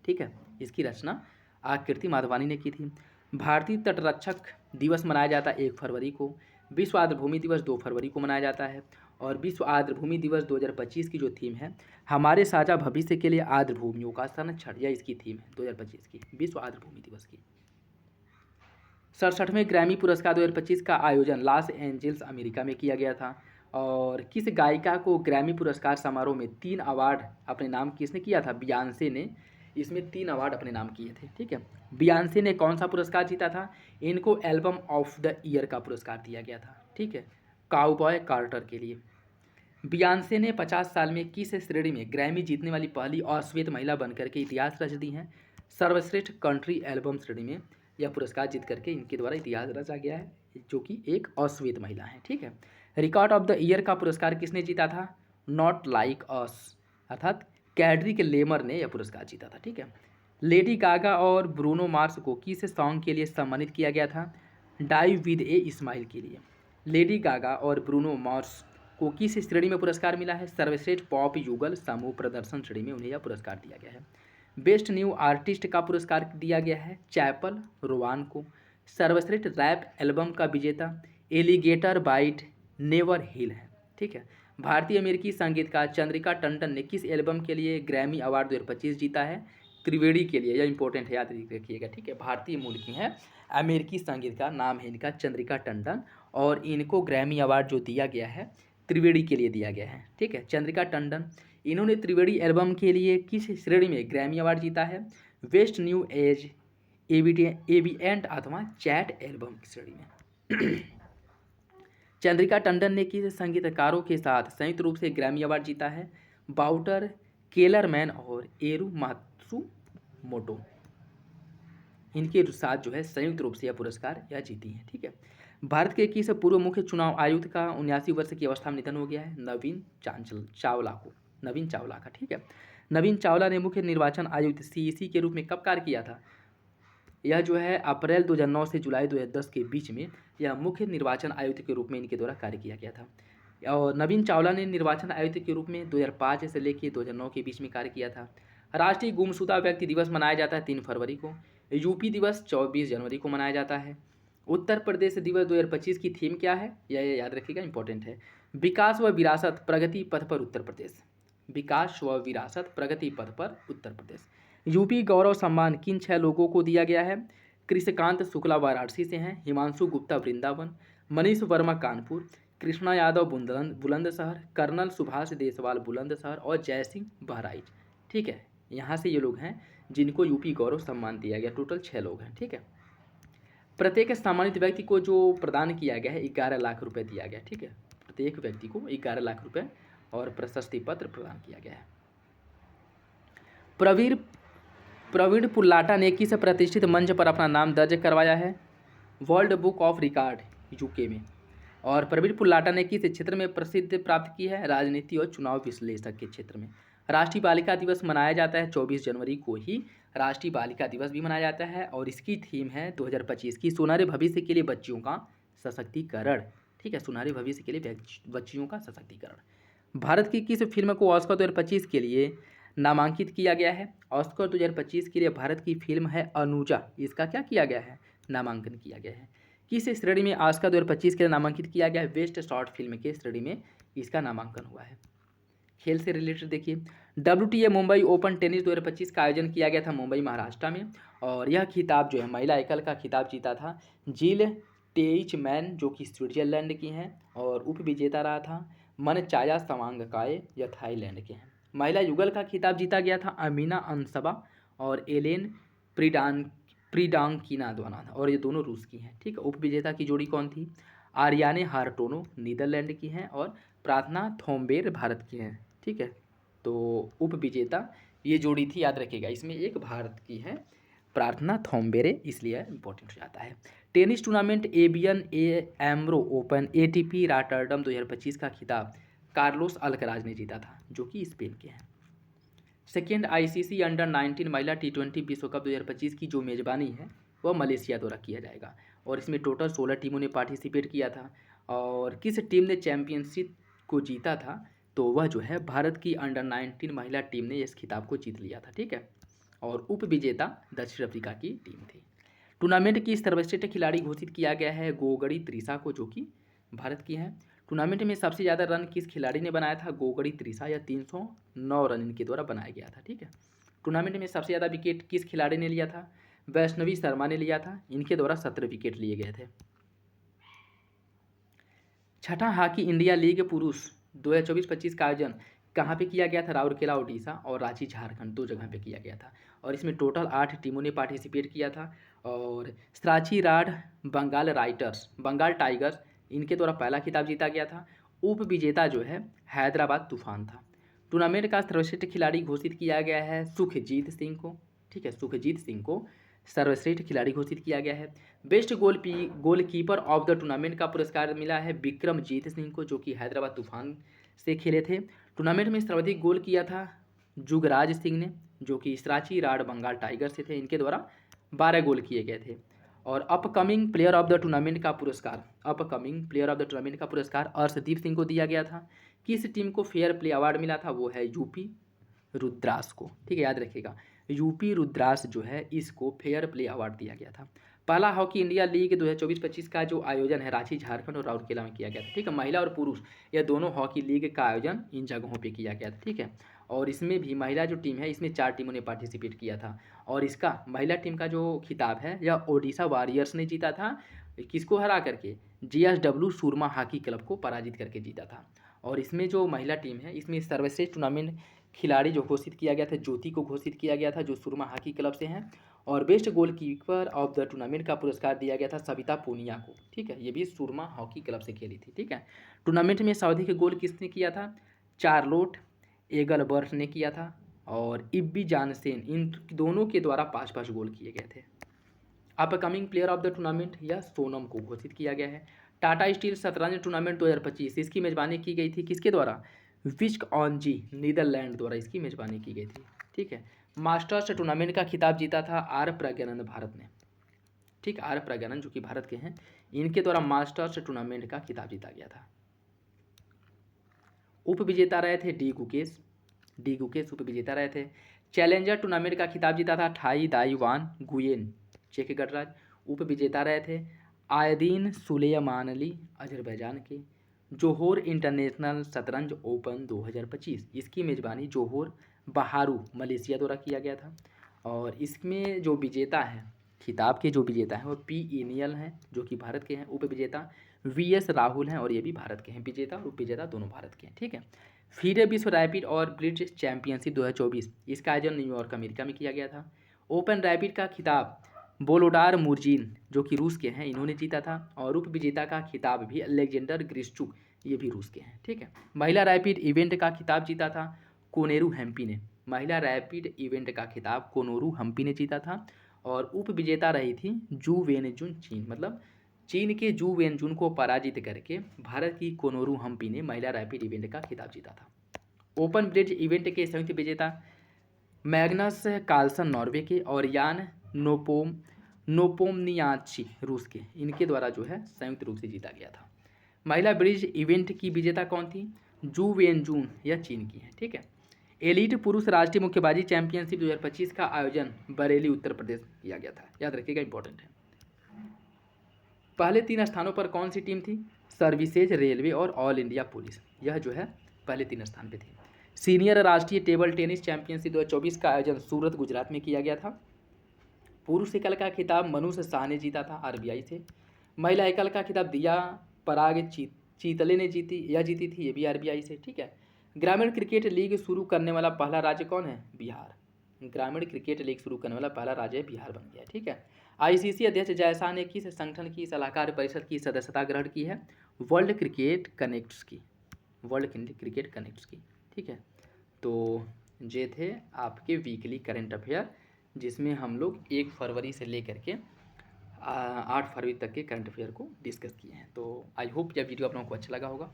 ठीक है, इसकी रचना आकृति माधवानी ने की थी। भारतीय तटरक्षक दिवस मनाया जाता है 1 फरवरी को। विश्व आर्द्रभूमि दिवस 2 फरवरी को मनाया जाता है। और विश्व आर्द्रभूमि दिवस 2025 की जो थीम है हमारे साझा भविष्य के लिए आर्द्रभूमियों का संरक्षण, यह इसकी थीम है 2025 की, विश्व आर्द्रभूमि दिवस की। 67वें ग्रैमी पुरस्कार 2025 का आयोजन लॉस एंजल्स अमेरिका में किया गया था। और किस गायिका को ग्रैमी पुरस्कार समारोह में 3 अवार्ड अपने नाम किसने किया था? बियांसे ने इसमें 3 अवार्ड अपने नाम किए थे। ठीक है, बियांसे ने कौन सा पुरस्कार जीता था? इनको एल्बम ऑफ द ईयर का पुरस्कार दिया गया था। ठीक है, काउबॉय कार्टर के लिए। बियांसे ने 50 साल में किस श्रेणी में ग्रैमी जीतने वाली पहली अश्वेत महिला बनकर के इतिहास रच दी हैं? सर्वश्रेष्ठ कंट्री एल्बम श्रेणी में यह पुरस्कार जीत करके इनके द्वारा इतिहास रचा गया है, जो कि एक अश्वेत महिला है। ठीक है, रिकॉर्ड ऑफ द ईयर का पुरस्कार किसने जीता था? नॉट लाइक अस अर्थात कैड्रिक लेमर ने यह पुरस्कार जीता था। ठीक है, लेडी गागा और ब्रूनो मार्स को किस सॉन्ग के लिए सम्मानित किया गया था? डाई विद ए स्माइल के लिए। लेडी गागा और ब्रूनो मार्स को किस श्रेणी में पुरस्कार मिला है? सर्वश्रेष्ठ पॉप युगल समूह प्रदर्शन श्रेणी में उन्हें यह पुरस्कार दिया गया है। बेस्ट न्यू आर्टिस्ट का पुरस्कार दिया गया है चैपल रोवान को। सर्वश्रेष्ठ रैप एल्बम का विजेता एलिगेटर बाइट नेवर हिल है। ठीक है, भारतीय अमेरिकी संगीतकार चंद्रिका टंडन ने किस एल्बम के लिए ग्रैमी अवार्ड 2025 जीता है? त्रिवेणी के लिए, यह इंपॉर्टेंट है, याद रखिएगा। ठीक है, भारतीय मूल की हैं, अमेरिकी संगीतकार, नाम है इनका चंद्रिका टंडन और इनको ग्रैमी अवार्ड जो दिया गया है त्रिवेणी के लिए दिया गया है। ठीक है, चंद्रिका टंडन, इन्होंने त्रिवेणी एल्बम के लिए किस श्रेणी में ग्रैमी अवार्ड जीता है? बेस्ट न्यू एज एबिएंट अथवा चैट एल्बम की श्रेणी में। चंद्रिका टंडन ने किस संगीतकारों के साथ संयुक्त रूप से ग्रैमी अवार्ड जीता है? बाउटर केलरमैन और एरू मात्सुमोटो, इनके साथ जो है संयुक्त रूप से यह पुरस्कार यह जीती है। ठीक है, भारत के किस पूर्व मुख्य चुनाव आयुक्त का 79 वर्ष की अवस्था में निधन हो गया है? नवीन चावला का। ठीक है, नवीन चावला ने मुख्य निर्वाचन आयुक्त CEC के रूप में कब कार्य किया था? यह जो है अप्रैल 2009 से जुलाई 2010 के बीच में यह मुख्य निर्वाचन आयुक्त के रूप में इनके द्वारा कार्य किया गया था। और नवीन चावला ने निर्वाचन आयुक्त के रूप में 2005 से लेकर 2009 के बीच में कार्य किया था। राष्ट्रीय गुमशुदा व्यक्ति दिवस मनाया जाता है 3 फरवरी को। यूपी दिवस 24 जनवरी को मनाया जाता है। उत्तर प्रदेश दिवस 2025 की थीम क्या है? यह याद रखिएगा, इंपॉर्टेंट है। विकास व विरासत प्रगति पथ पर उत्तर प्रदेश। विकास व विरासत प्रगति पथ पर उत्तर प्रदेश। यूपी गौरव सम्मान किन 6 लोगों को दिया गया है? कृष्णकांत शुक्ला वाराणसी से हैं, हिमांशु गुप्ता वृंदावन, मनीष वर्मा कानपुर, कृष्णा यादव बुलंदशहर, कर्नल सुभाष देसवाल बुलंदशहर और जयसिंह बहराइच। ठीक है, यहाँ से ये लोग हैं जिनको यूपी गौरव सम्मान दिया गया। टोटल 6 लोग हैं, ठीक है। प्रत्येक सम्मानित व्यक्ति को जो प्रदान किया गया है 11 लाख रुपए दिया गया, ठीक है। प्रत्येक व्यक्ति को 11 लाख रुपए और प्रशस्ति पत्र प्रदान किया गया है। प्रवीण प्रवीण पुल्लाटा ने किस प्रतिष्ठित मंच पर अपना नाम दर्ज करवाया है? World book of record, UK में। और प्रवीण पुल्लाटा ने किस क्षेत्र में प्रसिद्धि प्राप्त की है? राजनीति और चुनाव विश्लेषक के क्षेत्र में। राष्ट्रीय बालिका दिवस मनाया जाता है 24 जनवरी को ही राष्ट्रीय बालिका दिवस भी मनाया जाता है और इसकी थीम है 2025 की सुनहरे भविष्य के लिए बच्चियों का सशक्तिकरण, ठीक है। सुनहरे भविष्य के लिए बच्चियों का सशक्तिकरण। भारत की किस फिल्म को ऑस्कर 2025 के लिए नामांकित किया गया है? ऑस्कर 2025 के लिए भारत की फिल्म है अनुजा, इसका क्या किया गया है? नामांकन किया गया है। किस श्रेणी में ऑस्कर 2025 के लिए नामांकित किया गया है? बेस्ट शॉर्ट फिल्म के श्रेणी में इसका नामांकन हुआ है। खेल से रिलेटेड देखिए, WTA मुंबई ओपन टेनिस 2025 का आयोजन किया गया था मुंबई महाराष्ट्र में और यह खिताब जो है महिला एकल का खिताब जीता था जिल टेइचमैन जो कि स्विट्जरलैंड की हैं और उप विजेता रहा था मनचाया सवांगकाय यह थाईलैंड के हैं। महिला युगल का खिताब जीता गया था अमीना अंसबा और एलेन प्रीडांकिना द्वारा और ये दोनों रूस की हैं, ठीक है। उप विजेता की जोड़ी कौन थी? आर्याने हार्टोनो नीदरलैंड की हैं और प्रार्थना थोम्बेर भारत की हैं, ठीक है। तो उप विजेता ये जोड़ी थी, याद रखिएगा। इसमें एक भारत की है प्रार्थना थोम्बेरे, इसलिए इंपॉर्टेंट हो जाता है। Tennis tournament ABN AMRO open ATP Rotterdam 2025 का खिताब कार्लोस अल्कराज ने जीता था जो कि स्पेन के हैं। सेकेंड ICC अंडर 19 महिला T20 विश्व कप 2025 की जो मेज़बानी है वह मलेशिया द्वारा किया जाएगा और इसमें टोटल 16 टीमों ने पार्टिसिपेट किया था। और किस टीम ने चैंपियनशिप को जीता था? तो वह जो है भारत की अंडर 19 महिला टीम ने इस खिताब को जीत लिया था, ठीक है। और उप विजेता दक्षिण अफ्रीका की टीम थी। टूर्नामेंट की सर्वश्रेष्ठ खिलाड़ी घोषित किया गया है गोगड़ी त्रिशा को जो कि भारत की हैं। टूर्नामेंट में सबसे ज़्यादा रन किस खिलाड़ी ने बनाया था? गोगड़ी त्रिशा, या 309 रन इनके द्वारा बनाया गया था, ठीक है। टूर्नामेंट में सबसे ज़्यादा विकेट किस खिलाड़ी ने लिया था? वैष्णवी शर्मा ने लिया था, इनके द्वारा 17 विकेट लिए गए थे। छठा हॉकी इंडिया लीग पुरुष 2024-25 का आयोजन कहाँ पे किया गया था? राउरकेला ओडिशा और रांची झारखंड, दो जगह पे किया गया था और इसमें टोटल 8 टीमों ने पार्टिसिपेट किया था। और सांची राड बंगाल टाइगर्स इनके द्वारा पहला खिताब जीता गया था। उप विजेता जो है हैदराबाद तूफान था। टूर्नामेंट का सर्वश्रेष्ठ खिलाड़ी घोषित किया गया है सुखजीत सिंह को, ठीक है। सुखजीत सिंह को सर्वश्रेष्ठ खिलाड़ी घोषित किया गया है। Best goalkeeper of the tournament का पुरस्कार मिला है विक्रमजीत सिंह को जो कि हैदराबाद तूफान से खेले थे। टूर्नामेंट में सर्वाधिक गोल किया था जुगराज सिंह ने जो कि सांची राड बंगाल टाइगर से थे, इनके द्वारा 12 गोल किए गए थे। और upcoming player of the tournament का पुरस्कार अर्शदीप सिंह को दिया गया था। किस टीम को फेयर प्ले अवार्ड मिला था? वो है यूपी रुद्रास को, ठीक है, याद रखिएगा। यूपी रुद्रास जो है इसको फेयर प्ले अवार्ड दिया गया था। पहला हॉकी इंडिया लीग 2024-25 का जो आयोजन है रांची झारखंड और राउरकेला में किया गया था, ठीक है। महिला और पुरुष यह दोनों हॉकी लीग का आयोजन इन जगहों पे किया गया था, ठीक है। और इसमें भी महिला जो टीम है इसमें 4 टीमों ने पार्टिसिपेट किया था और इसका महिला टीम का जो खिताब है यह ओडिशा वॉरियर्स ने जीता था। किसको हरा करके? GSW सुरमा हॉकी क्लब को पराजित करके जीता था। और इसमें जो महिला टीम है इसमें सर्वश्रेष्ठ टूर्नामेंट खिलाड़ी जो घोषित किया गया था ज्योति को घोषित किया गया था जो सुरमा हॉकी क्लब से हैं। और best goalkeeper of the tournament का पुरस्कार दिया गया था सविता पूनिया को, ठीक है। ये भी सुरमा हॉकी क्लब से खेली थी, ठीक है। टूर्नामेंट में सर्वाधिक गोल किसने किया था? चार्लोट एगलबर्ट ने किया था और इब्बी जानसेन, इन दोनों के द्वारा 5-5 गोल किए गए थे। Upcoming player of the tournament या सोनम को घोषित किया गया है। टाटा स्टील शतरंज टूर्नामेंट 2025 इसकी मेजबानी की गई थी किसके द्वारा? विस्क ऑन जी नीदरलैंड द्वारा इसकी मेजबानी की गई थी, ठीक है। मास्टर्स टूर्नामेंट का खिताब जीता था आर प्रज्ञानंद भारत ने, ठीक। आर प्रज्ञानंद जो कि भारत के हैं इनके द्वारा मास्टर्स टूर्नामेंट का खिताब जीता गया था। उप विजेता रहे थे डी गुकेश उप विजेता रहे थे। चैलेंजर टूर्नामेंट का खिताब जीता था ठाई दाई वान गुयेन चेक गणराज्य, उप विजेता रहे थे आयदीन सुलेमानली अजरबैजान के। जोहोर इंटरनेशनल शतरंज ओपन 2025 इसकी मेज़बानी जोहोर बहारू मलेशिया द्वारा किया गया था। और इसमें जो विजेता हैं खिताब के जो विजेता हैं वो P इनियल हैं जो कि भारत के हैं। उप विजेता VS राहुल हैं और ये भी भारत के हैं। विजेता और उप विजेता दोनों भारत के हैं, ठीक है। फीडे विश्व रैपिड और ब्लिट्ज चैंपियनशिप 2024, इसका आयोजन न्यूयॉर्क अमेरिका में किया गया था। ओपन रैपिड का खिताब बोलोडार मुर्जिन जो कि रूस के हैं, इन्होंने जीता था। और उप विजेता का खिताब भी अलेक्जेंडर ग्रिश्चुक, ये भी रूस के हैं, ठीक है। महिला रैपिड इवेंट का खिताब जीता था कोनेरू हम्पी ने। महिला रैपिड इवेंट का खिताब कोनोरू हम्पी ने जीता था। और उप विजेता रही थी जू वेनजुन चीन, मतलब चीन के जू वेनजुन को पराजित करके भारत की कोनोरू हम्पी ने महिला रैपिड इवेंट का खिताब जीता था। ओपन ब्रिज इवेंट के संयुक्त विजेता मैग्नस कार्लसन नॉर्वे के और यान नोपोमनियाची रूस के, इनके द्वारा जो है संयुक्त रूप से जीता गया था। महिला ब्रिज इवेंट की विजेता कौन थी? जू वेनजून, यह चीन की है, ठीक है। एलीट पुरुष राष्ट्रीय मुक्केबाजी चैंपियनशिप 2025 का आयोजन बरेली उत्तर प्रदेश में किया गया था, याद रखिएगा, इंपॉर्टेंट है। पहले 3 स्थानों पर कौन सी टीम थी? सर्विसेज, रेलवे और ऑल इंडिया पुलिस, यह जो है पहले 3 स्थान पे थी। सीनियर राष्ट्रीय टेबल टेनिस चैंपियनशिप 2024 का आयोजन सूरत गुजरात में किया गया था। पुरुष एकल का खिताब मनुष शाह ने जीता था आरबीआई से। महिला एकल का खिताब दिया पराग चीतले ने जीती थी, ये भी आरबीआई से, ठीक है। ग्रामीण क्रिकेट लीग शुरू करने वाला पहला राज्य कौन है? बिहार। ग्रामीण क्रिकेट लीग शुरू करने वाला पहला राज्य बिहार बन गया, ठीक है। आईसीसी अध्यक्ष जयशाह ने किस संगठन की सलाहकार परिषद की सदस्यता ग्रहण की है? वर्ल्ड क्रिकेट कनेक्ट्स की, वर्ल्ड क्रिकेट कनेक्ट्स की, ठीक है। तो ये थे आपके वीकली करंट अफेयर, जिसमें हम लोग 1 फरवरी से लेकर के 8 फरवरी तक के करंट अफेयर को डिस्कस किए हैं। तो आई होप यह वीडियो आप लोगों को अच्छा लगा होगा।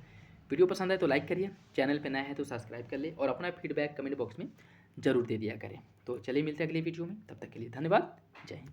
वीडियो पसंद आए तो लाइक करिए, चैनल पे नया है तो सब्सक्राइब कर ले और अपना फीडबैक कमेंट बॉक्स में ज़रूर दे दिया करें। तो चलिए मिलते हैं अगले वीडियो में, तब तक के लिए धन्यवाद, जय हिंद।